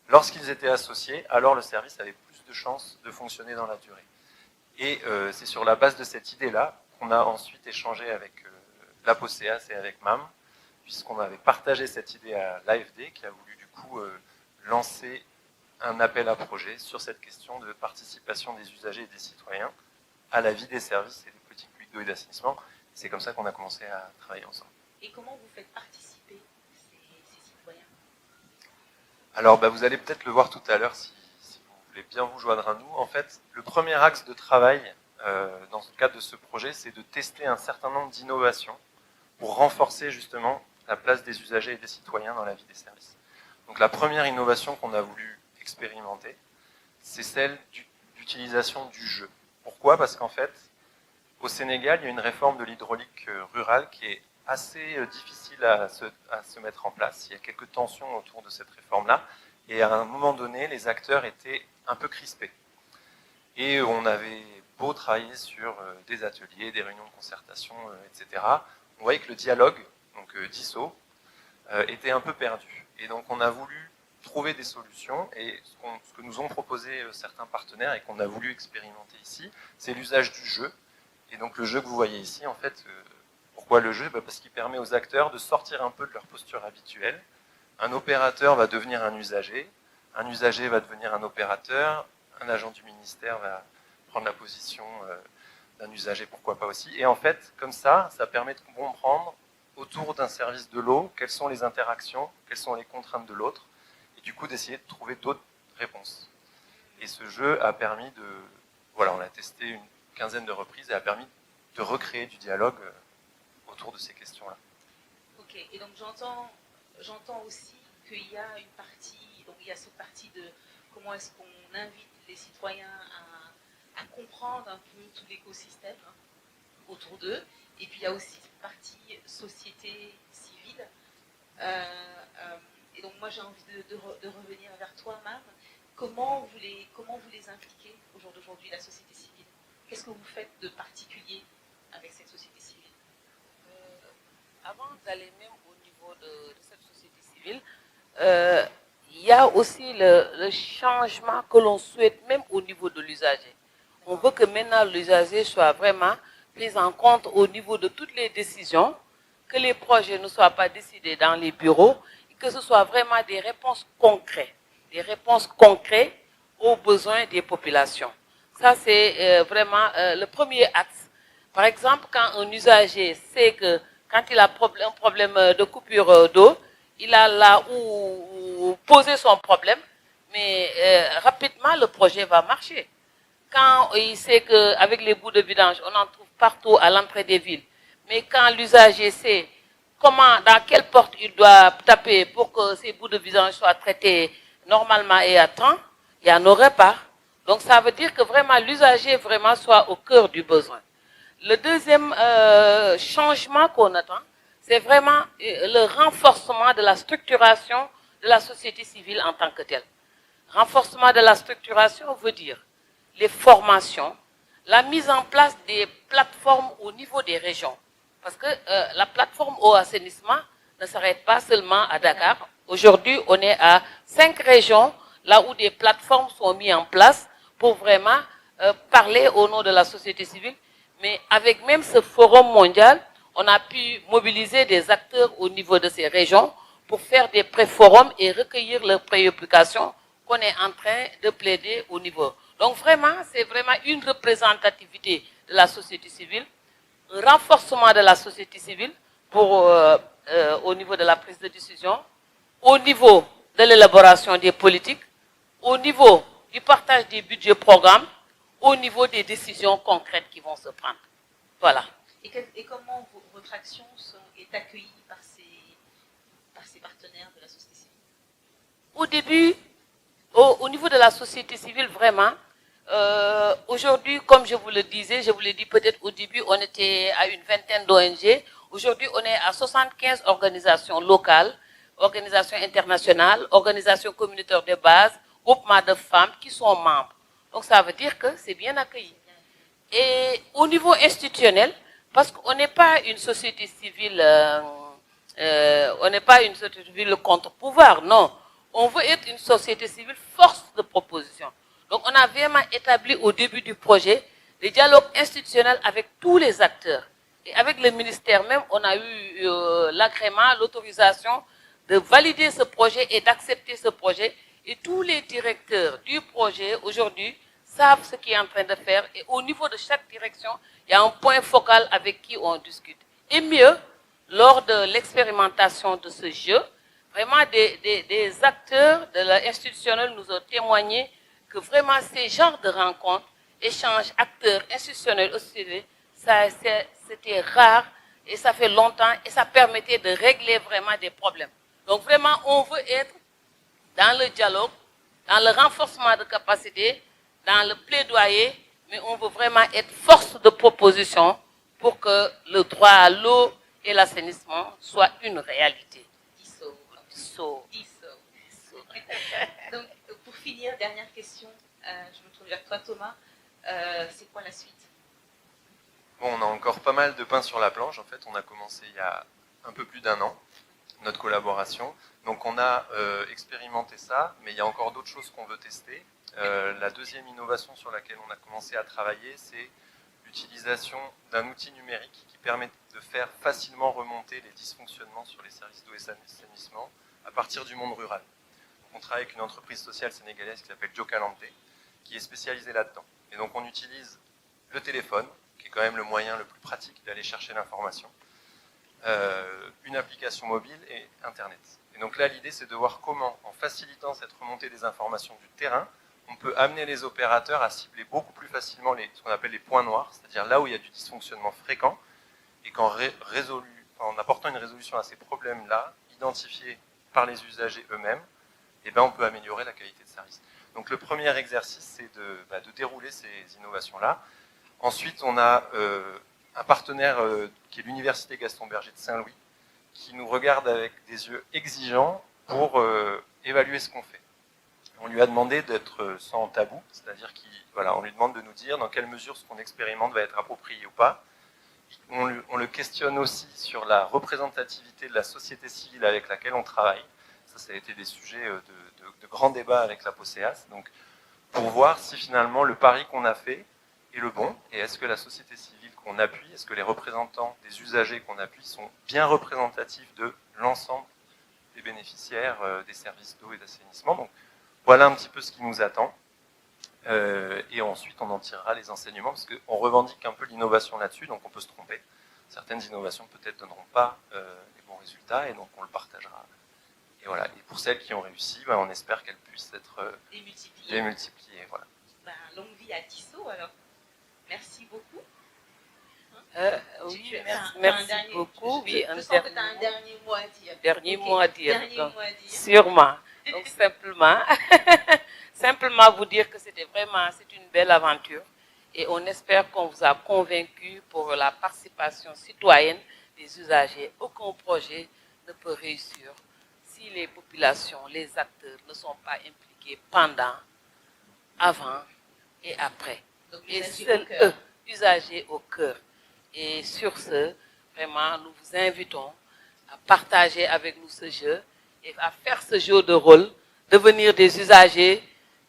Lorsqu'ils étaient associés, alors le service avait plus de chances de fonctionner dans la durée. Et c'est sur la base de cette idée-là qu'on a ensuite échangé avec l'APOCEAS et avec MAM, puisqu'on avait partagé cette idée à l'AFD, qui a voulu du coup lancer un appel à projet sur cette question de participation des usagers et des citoyens à la vie des services et des politiques publiques d'eau et d'assainissement. C'est comme ça qu'on a commencé à travailler ensemble. Et comment vous faites participer ces citoyens? Alors, vous allez peut-être le voir tout à l'heure si vous voulez bien vous joindre à nous. En fait, le premier axe de travail dans le cadre de ce projet, c'est de tester un certain nombre d'innovations pour renforcer justement la place des usagers et des citoyens dans la vie des services. Donc la première innovation qu'on a voulu expérimenter, c'est celle d'utilisation du jeu. Pourquoi? Parce qu'en fait, au Sénégal, il y a une réforme de l'hydraulique rurale qui est assez difficile à se mettre en place. Il y a quelques tensions autour de cette réforme-là. Et à un moment donné, les acteurs étaient un peu crispés. Et on avait beau travailler sur des ateliers, des réunions de concertation, etc. On voyait que le dialogue, donc DISO, était un peu perdu. Et donc on a voulu trouver des solutions, et ce que nous ont proposé certains partenaires et qu'on a voulu expérimenter ici, c'est l'usage du jeu. Et donc le jeu que vous voyez ici, en fait, pourquoi le jeu? Parce qu'il permet aux acteurs de sortir un peu de leur posture habituelle. Un opérateur va devenir un usager va devenir un opérateur, un agent du ministère va prendre la position d'un usager, pourquoi pas aussi. Et en fait, comme ça permet de comprendre autour d'un service de l'eau quelles sont les interactions, quelles sont les contraintes de l'autre, et du coup d'essayer de trouver d'autres réponses. Et ce jeu a permis on l'a testé une quinzaine de reprises et a permis de recréer du dialogue autour de ces questions-là. Ok, et donc j'entends aussi qu'il y a une partie, donc il y a cette partie de comment est-ce qu'on invite les citoyens à comprendre un peu tout l'écosystème autour d'eux, et puis il y a aussi cette partie société civile. Et donc moi j'ai envie de revenir vers toi, Mam. Comment vous les impliquez au jour d'aujourd'hui, la société civile? Qu'est-ce que vous faites de particulier avec cette société civile? Avant d'aller même au niveau de cette société civile, il y a aussi le changement que l'on souhaite même au niveau de l'usager. On veut que maintenant l'usager soit vraiment pris en compte au niveau de toutes les décisions, que les projets ne soient pas décidés dans les bureaux, et que ce soit vraiment des réponses concrètes aux besoins des populations. Ça, c'est vraiment le premier axe. Par exemple, quand un usager sait que quand il a un problème de coupure d'eau, il a là où poser son problème, mais rapidement, le projet va marcher. Quand il sait qu'avec les bouts de vidange, on en trouve partout à l'entrée des villes, mais quand l'usager sait dans quelle porte il doit taper pour que ces bouts de vidange soient traités normalement et à temps, il y en aurait pas. Donc ça veut dire que vraiment l'usager vraiment soit au cœur du besoin. Le deuxième changement qu'on attend, c'est vraiment le renforcement de la structuration de la société civile en tant que telle. Renforcement de la structuration veut dire les formations, la mise en place des plateformes au niveau des régions. Parce que la plateforme eau assainissement ne s'arrête pas seulement à Dakar. Aujourd'hui, on est à 5 régions, là où des plateformes sont mises en place pour vraiment parler au nom de la société civile. Mais avec même ce forum mondial, on a pu mobiliser des acteurs au niveau de ces régions pour faire des pré-forums et recueillir leurs préoccupations qu'on est en train de plaider au niveau. Donc vraiment, c'est vraiment une représentativité de la société civile, un renforcement de la société civile au niveau de la prise de décision, au niveau de l'élaboration des politiques, au niveau du partage des budgets programmes, au niveau des décisions concrètes qui vont se prendre. Voilà. Et comment votre action est accueillie par ces partenaires de la société civile? Au début, au niveau de la société civile, vraiment, aujourd'hui, comme je vous le disais, je vous l'ai dit peut-être au début, on était à une vingtaine d'ONG. Aujourd'hui, on est à 75 organisations locales, organisations internationales, organisations communautaires de base, groupements de femmes qui sont membres. Donc ça veut dire que c'est bien accueilli. Et au niveau institutionnel, parce qu'on n'est pas une société civile, on n'est pas une société civile contre-pouvoir, non. On veut être une société civile force de proposition. Donc on a vraiment établi au début du projet des dialogues institutionnels avec tous les acteurs. Et avec le ministère même, on a eu l'agrément, l'autorisation de valider ce projet et d'accepter ce projet. Et tous les directeurs du projet aujourd'hui savent ce qu'il est en train de faire. Et au niveau de chaque direction, il y a un point focal avec qui on discute. Et mieux, lors de l'expérimentation de ce jeu, vraiment des acteurs de l'institutionnel nous ont témoigné que vraiment ces genres de rencontres, échanges, acteurs institutionnels aussi, c'était rare et ça fait longtemps et ça permettait de régler vraiment des problèmes. Donc vraiment, on veut être dans le dialogue, dans le renforcement de capacité, dans le plaidoyer, mais on veut vraiment être force de proposition pour que le droit à l'eau et l'assainissement soient une réalité. Donc, pour finir, dernière question, je me tourne vers toi Thomas, c'est quoi la suite? Bon, on a encore pas mal de pain sur la planche. En fait, on a commencé il y a un peu plus d'1 an, notre collaboration. Donc on a expérimenté ça, mais il y a encore d'autres choses qu'on veut tester. La deuxième innovation sur laquelle on a commencé à travailler, c'est l'utilisation d'un outil numérique qui permet de faire facilement remonter les dysfonctionnements sur les services d'eau et d'assainissement à partir du monde rural. Donc, on travaille avec une entreprise sociale sénégalaise qui s'appelle Jocalante, qui est spécialisée là-dedans. Et donc on utilise le téléphone, qui est quand même le moyen le plus pratique d'aller chercher l'information, une application mobile et Internet. Et donc là, l'idée, c'est de voir comment, en facilitant cette remontée des informations du terrain, on peut amener les opérateurs à cibler beaucoup plus facilement ce qu'on appelle les points noirs, c'est-à-dire là où il y a du dysfonctionnement fréquent, et en apportant une résolution à ces problèmes-là, identifiés par les usagers eux-mêmes, eh ben, on peut améliorer la qualité de service. Donc le premier exercice, c'est de dérouler ces innovations-là. Ensuite, on a un partenaire qui est l'Université Gaston Berger de Saint-Louis, qui nous regarde avec des yeux exigeants pour évaluer ce qu'on fait. On lui a demandé d'être sans tabou, c'est-à-dire qu'on lui demande de nous dire dans quelle mesure ce qu'on expérimente va être approprié ou pas. On le questionne aussi sur la représentativité de la société civile avec laquelle on travaille. Ça a été des sujets de grands débats avec la POSEAS, donc pour voir si finalement le pari qu'on a fait est le bon, et est-ce que la société civile qu'on appuie, est-ce que les représentants des usagers qu'on appuie sont bien représentatifs de l'ensemble des bénéficiaires des services d'eau et d'assainissement. Donc voilà un petit peu ce qui nous attend, et ensuite on en tirera les enseignements, parce qu'on revendique un peu l'innovation là-dessus, donc on peut se tromper. Certaines innovations peut-être donneront pas les bons résultats, et donc on le partagera. Et voilà. Et pour celles qui ont réussi, on espère qu'elles puissent être démultipliées. Voilà. Longue vie à Tissot alors. Merci beaucoup. Oui, merci beaucoup. Oui, je sens que tu as un dernier mot à dire. Dernier mot à dire. Dernier mot à dire. Sûrement. Donc simplement vous dire que c'est une belle aventure. Et on espère qu'on vous a convaincu pour la participation citoyenne des usagers. Aucun projet ne peut réussir si les populations, les acteurs ne sont pas impliqués pendant, avant et après. Donc, et seuls eux, usagers au cœur. Et sur ce, vraiment, nous vous invitons à partager avec nous ce jeu et à faire ce jeu de rôle, devenir des usagers,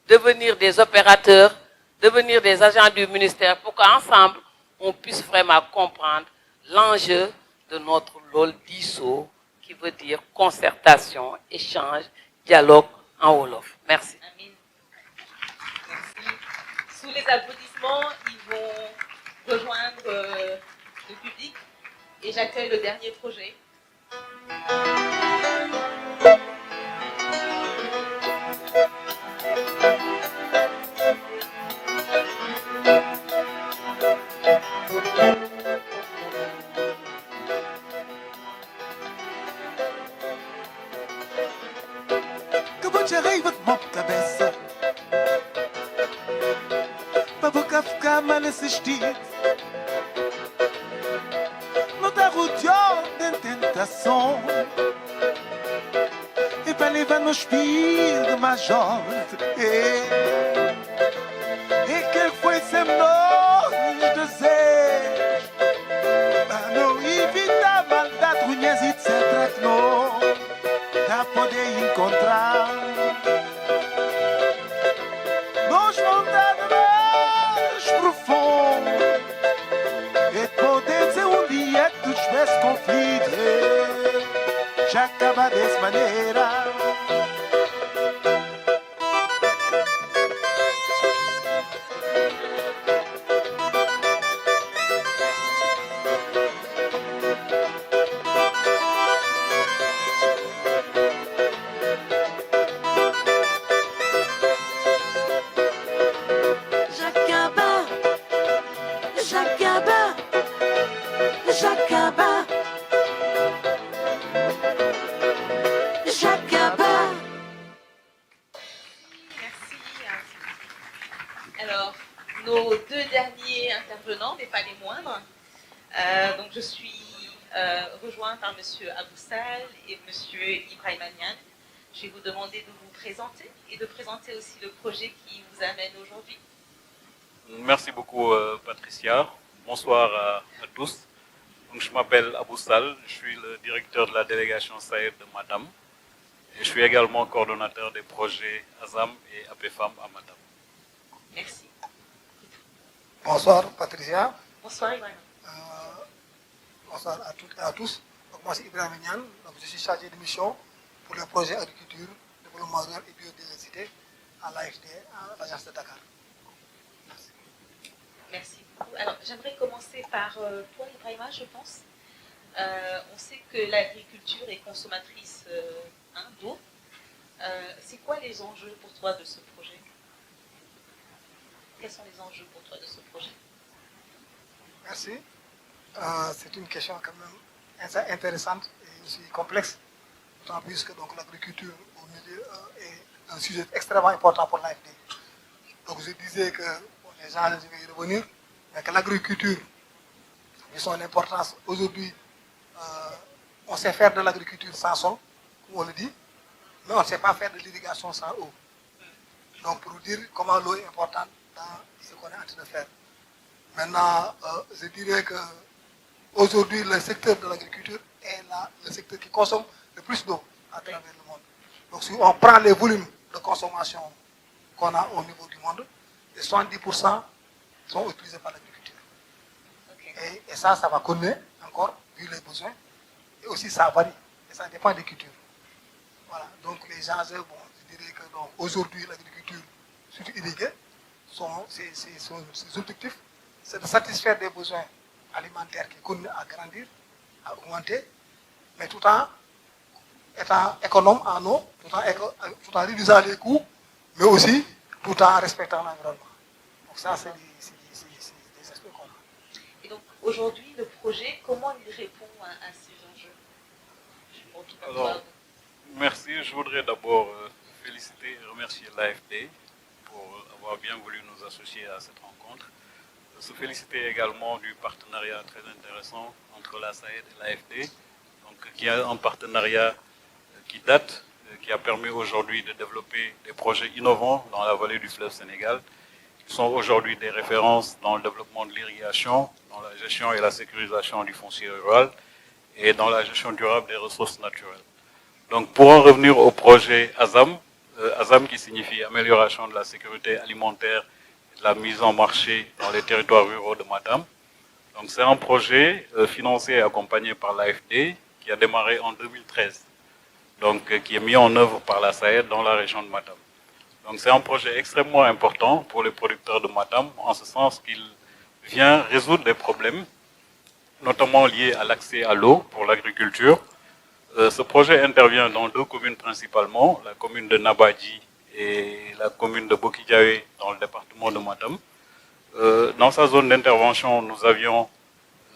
devenir des opérateurs, devenir des agents du ministère pour qu'ensemble, on puisse vraiment comprendre l'enjeu de notre rôle d'ISO, qui veut dire concertation, échange, dialogue en Wolof. Merci. Amin. Merci. Sous les applaudissements, ils vont rejoindre le public et j'accueille le dernier projet. Mas nesse estilo não dá o plantação. E para levar no espírito major. E que foi sempre nós desejo. Para não evitar maldade, ruins, etc. Que não dá poder encontrar. Nós vontade mais profunda. E poder ser um dia que tu tivesse conflito. Já acaba dessa maneira. Alors, nos deux derniers intervenants, mais pas les moindres. Donc, je suis rejointe par M. Aboussal et M. Ibrahim Agnan. Je vais vous demander de vous présenter et de présenter aussi le projet qui vous amène aujourd'hui. Merci beaucoup, Patricia. Bonsoir à tous. Donc, je m'appelle Aboussal, je suis le directeur de la délégation Saïd de Matam. Et je suis également coordonnateur des projets ASAM et APFAM à Matam. Merci. Bonsoir Patricia. Bonsoir Ibrahim. Bonsoir à toutes et à tous. Donc, moi c'est Ibrahim Nian, je suis chargé de mission pour le projet agriculture, développement rural et biodiversité à l'AFD, à l'agence de Dakar. Merci. Merci beaucoup. Alors j'aimerais commencer par toi Ibrahima, je pense. On sait que l'agriculture est consommatrice d'eau. C'est quoi les enjeux pour toi de ce projet? Quels sont les enjeux pour toi de ce projet? Merci. C'est une question quand même intéressante et aussi complexe, d'autant plus que l'agriculture au milieu est un sujet extrêmement important pour l'AFD. Donc je disais que les gens, je vais y revenir, mais que l'agriculture, vu son importance aujourd'hui, on sait faire de l'agriculture sans sol, comme on le dit, mais on ne sait pas faire de l'irrigation sans eau. Donc pour vous dire comment l'eau est importante dans ce qu'on est en train de faire. Maintenant, je dirais que aujourd'hui, le secteur de l'agriculture est le secteur qui consomme le plus d'eau à travers le monde. Donc si on prend les volumes de consommation qu'on a au niveau du monde, les 70% sont utilisés par l'agriculture. Okay. Et ça va connaître encore, vu les besoins. Et aussi ça varie, et ça dépend des cultures. Voilà, donc les gens, bon, je dirais que aujourd'hui, l'agriculture, surtout irriguée, ses objectifs, c'est de satisfaire des besoins alimentaires qui continuent à grandir, à augmenter, mais tout en étant économe en eau, tout en réduisant les coûts, mais aussi tout en respectant l'environnement. Donc ça, c'est des aspects qu'on a. Et donc aujourd'hui, le projet, comment il répond à ces enjeux? Alors, merci. Je voudrais d'abord féliciter et remercier l'AFD pour avoir bien voulu nous associer à cette rencontre. Se féliciter également du partenariat très intéressant entre la SAED et l'AFD, qui a un partenariat qui date, qui a permis aujourd'hui de développer des projets innovants dans la vallée du fleuve Sénégal, qui sont aujourd'hui des références dans le développement de l'irrigation, dans la gestion et la sécurisation du foncier rural et dans la gestion durable des ressources naturelles. Donc pour en revenir au projet ASAM, ASAM qui signifie amélioration de la sécurité alimentaire et de la mise en marché dans les territoires ruraux de Matam. Donc c'est un projet financé et accompagné par l'AFD qui a démarré en 2013, donc qui est mis en œuvre par la SAED dans la région de Matam. Donc c'est un projet extrêmement important pour les producteurs de Matam, en ce sens qu'il vient résoudre des problèmes, notamment liés à l'accès à l'eau pour l'agriculture. Ce projet intervient dans deux communes principalement, la commune de Nabadji et la commune de Bokidiawe dans le département de Matam. Dans sa zone d'intervention, nous avions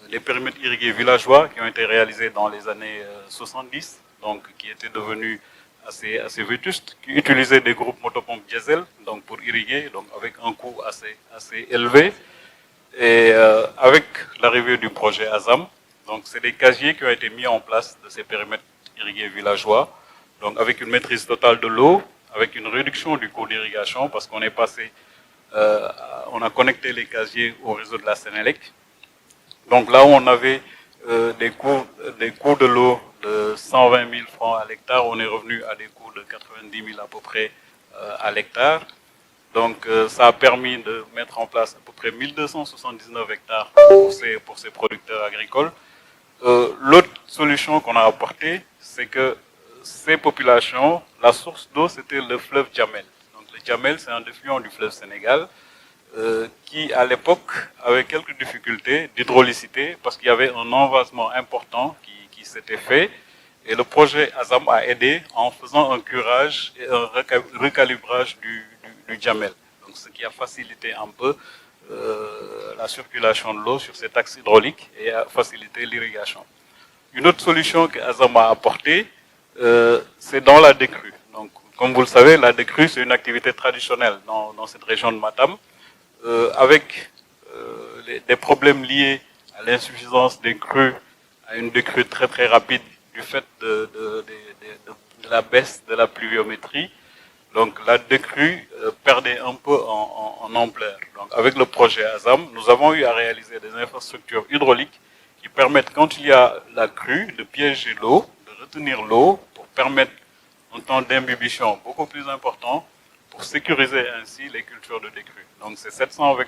les périmètres irrigués villageois qui ont été réalisés dans les années 70, donc qui étaient devenus assez vétustes, qui utilisaient des groupes motopompes diesel donc pour irriguer, donc avec un coût assez élevé. Et avec l'arrivée du projet ASAM, Donc, c'est des casiers qui ont été mis en place de ces périmètres irrigués villageois, donc avec une maîtrise totale de l'eau, avec une réduction du coût d'irrigation, parce qu'on est passé, on a connecté les casiers au réseau de la Sénélec. Donc là où on avait des coûts de l'eau de 120 000 francs à l'hectare, on est revenu à des coûts de 90 000 à peu près à l'hectare. Donc ça a permis de mettre en place à peu près 1279 hectares pour ces producteurs agricoles. L'autre solution qu'on a apportée, c'est que ces populations, la source d'eau, c'était le fleuve Djamel. Donc le Djamel, c'est un affluent du fleuve Sénégal qui, à l'époque, avait quelques difficultés d'hydraulicité parce qu'il y avait un envasement important qui s'était fait. Et le projet Azam a aidé en faisant un curage et un recalibrage du Djamel. Donc ce qui a facilité un peu la circulation de l'eau sur cet axe hydraulique et a facilité l'irrigation. Une autre solution que Azam a apportée, c'est dans la décrue. Donc, comme vous le savez, la décrue, c'est une activité traditionnelle dans cette région de Matam, avec des problèmes liés à l'insuffisance des crues, à une décrue très très rapide du fait de la baisse de la pluviométrie. Donc la décrue perdait un peu en ampleur. Donc avec le projet Azam, nous avons eu à réaliser des infrastructures hydrauliques qui permettent, quand il y a la crue, de piéger l'eau, de retenir l'eau pour permettre un temps d'imbibition beaucoup plus important pour sécuriser ainsi les cultures de décrue. Donc c'est 720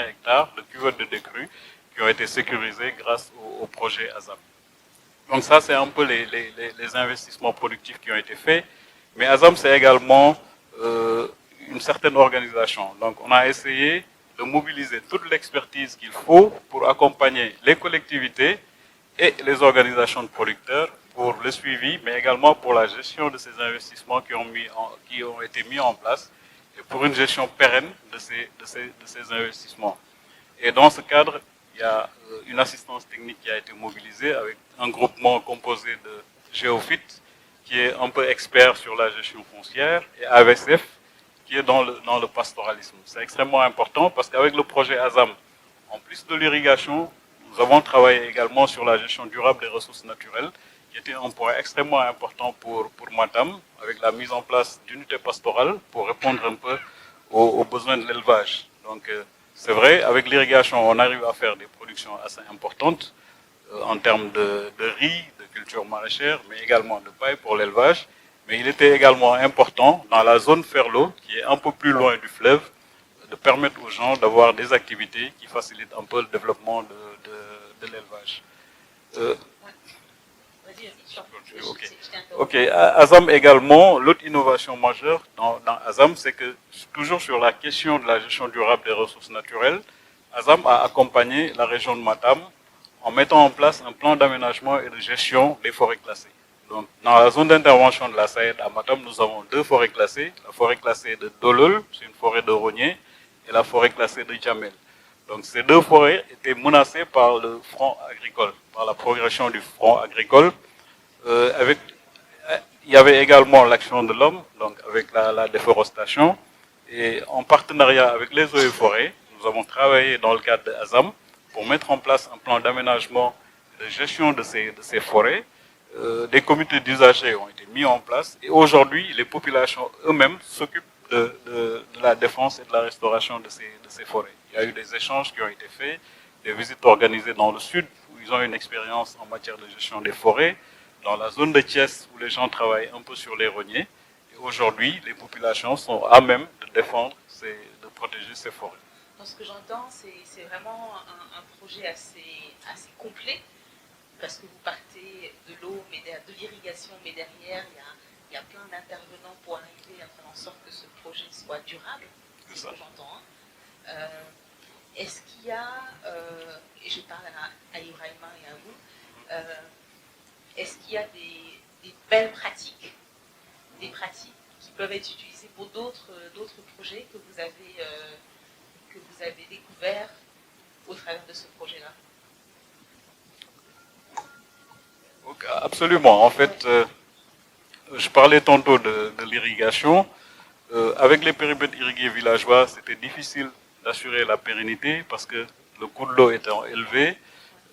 hectares de cuvettes de décrue qui ont été sécurisés grâce au projet Azam. Donc ça, c'est un peu les investissements productifs qui ont été faits. Mais Azam, c'est également une certaine organisation. Donc on a essayé de mobiliser toute l'expertise qu'il faut pour accompagner les collectivités et les organisations de producteurs pour le suivi, mais également pour la gestion de ces investissements qui ont été mis en place et pour une gestion pérenne de ces investissements. Et dans ce cadre, il y a une assistance technique qui a été mobilisée avec un groupement composé de Géofit, qui est un peu expert sur la gestion foncière, et AVSF, qui est dans le pastoralisme. C'est extrêmement important parce qu'avec le projet Azam, en plus de l'irrigation, nous avons travaillé également sur la gestion durable des ressources naturelles, qui était un point extrêmement important pour Matam, avec la mise en place d'unités pastorales pour répondre un peu aux besoins de l'élevage. Donc c'est vrai, avec l'irrigation, on arrive à faire des productions assez importantes en termes de riz, de culture maraîchère, mais également de paille pour l'élevage. Mais il était également important, dans la zone Ferlo, qui est un peu plus loin du fleuve, de permettre aux gens d'avoir des activités qui facilitent un peu le développement de l'élevage. Ok, Azam également, l'autre innovation majeure dans Azam, c'est que toujours sur la question de la gestion durable des ressources naturelles, Azam a accompagné la région de Matam en mettant en place un plan d'aménagement et de gestion des forêts classées. Donc, dans la zone d'intervention de la SAED à Matam, nous avons deux forêts classées. La forêt classée de Dolol, c'est une forêt de rognier, et la forêt classée de Djamel. Donc ces deux forêts étaient menacées par le front agricole, par la progression du front agricole. Il y avait également l'action de l'homme, donc avec la déforestation. Et en partenariat avec les eaux et forêts, nous avons travaillé dans le cadre de Azam pour mettre en place un plan d'aménagement et de gestion de ces forêts. Des comités d'usagers ont été mis en place et aujourd'hui, les populations eux-mêmes s'occupent de la défense et de la restauration de ces forêts. Il y a eu des échanges qui ont été faits, des visites organisées dans le sud où ils ont une expérience en matière de gestion des forêts, dans la zone de Thiès où les gens travaillent un peu sur les rogniers. Et aujourd'hui, les populations sont à même de défendre, de protéger ces forêts. Dans ce que j'entends, c'est vraiment un projet assez complet parce que vous partez de l'eau, de l'irrigation, mais derrière, il y a plein d'intervenants pour arriver à faire en sorte que ce projet soit durable, c'est ce que j'entends. Est-ce qu'il y a, et je parle à Ibrahima et à vous, est-ce qu'il y a des belles pratiques, des pratiques qui peuvent être utilisées pour d'autres projets que vous avez découverts au travers de ce projet-là? Absolument. En fait, je parlais tantôt de l'irrigation. Avec les périmètres irrigués villageois, c'était difficile d'assurer la pérennité parce que le coût de l'eau étant élevé,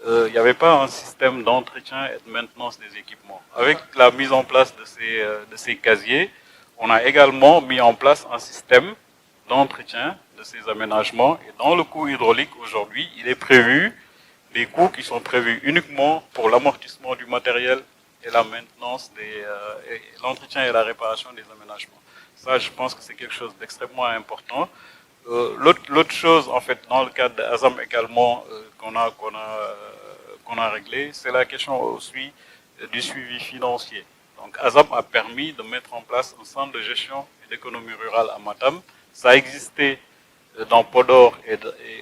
il n'y avait pas un système d'entretien et de maintenance des équipements. Avec la mise en place de ces casiers, on a également mis en place un système d'entretien de ces aménagements. Et dans le coût hydraulique, aujourd'hui, il est prévu des coûts qui sont prévus uniquement pour l'amortissement du matériel et la maintenance, l'entretien et la réparation des aménagements. Ça, je pense que c'est quelque chose d'extrêmement important. L'autre chose, en fait, dans le cadre d'Azam également, qu'on a réglé, c'est la question aussi du suivi financier. Donc, Azam a permis de mettre en place un centre de gestion et d'économie rurale à Matam. Ça existait dans Podor et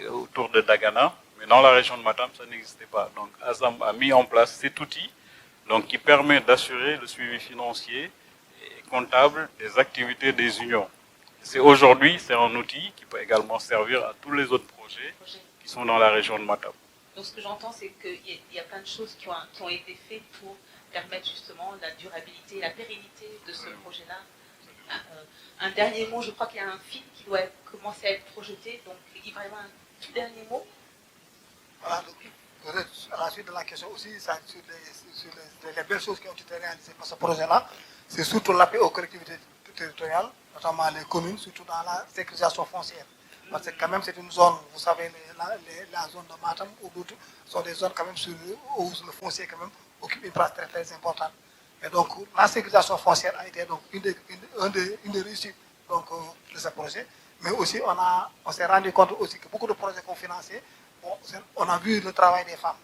autour de Dagana, mais dans la région de Matam, ça n'existait pas. Donc, Azam a mis en place cet outil donc, qui permet d'assurer le suivi financier et comptable des activités des unions. Aujourd'hui, c'est un outil qui peut également servir à tous les autres projets qui sont dans la région de Matam. Donc, ce que j'entends, c'est qu'il y a plein de choses qui ont été faites pour permettre justement la durabilité et la pérennité de ce projet-là. Un dernier mot, je crois qu'il y a un film qui doit commencer à être projeté, donc vraiment un tout dernier mot. Voilà, donc, à la suite de la question aussi, ça, sur les belles choses qui ont été réalisées par ce projet-là, c'est surtout l'appui aux collectivités territoriales, notamment les communes, surtout dans la sécurisation foncière. Parce que quand même c'est une zone, vous savez, la zone de Matam ou d'autres sont des zones quand même où le foncier quand même occupe une place très très importante. Et donc la sécurisation foncière a été donc une des réussites donc, de ce projet. Mais aussi on s'est rendu compte aussi que beaucoup de projets qu'on finançait, bon, on a vu le travail des femmes.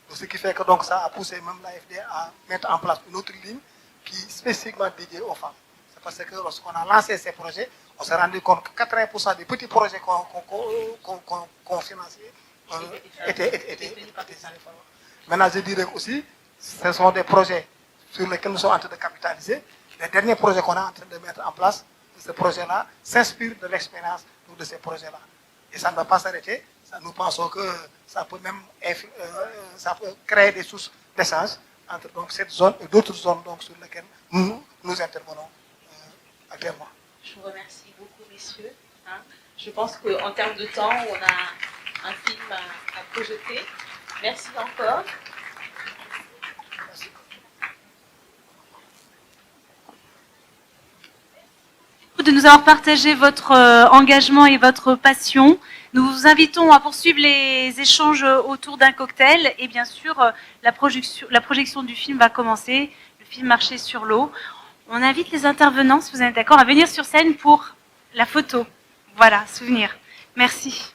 Donc, ce qui fait que donc ça a poussé même l'AFD à mettre en place une autre ligne qui est spécifiquement dédiée aux femmes. C'est parce que lorsqu'on a lancé ces projets, on s'est rendu compte que 80% des petits projets qu'on finançait étaient des femmes. Maintenant, je dirais aussi, ce sont des projets sur lesquels nous sommes en train de capitaliser. Les derniers projets qu'on est en train de mettre en place, ce projet-là s'inspire de l'expérience de ces projets-là. Et ça ne va pas s'arrêter. Nous pensons que ça peut même créer des sources d'échange entre donc, cette zone et d'autres zones donc, sur lesquelles nous intervenons actuellement. Je vous remercie beaucoup, messieurs. Je pense qu'en termes de temps, on a un film à projeter. Merci encore. De nous avoir partagé votre engagement et votre passion. Nous vous invitons à poursuivre les échanges autour d'un cocktail et bien sûr la projection du film va commencer, le film Marcher sur l'eau. On invite les intervenants, si vous êtes d'accord, à venir sur scène pour la photo. Voilà, souvenir. Merci.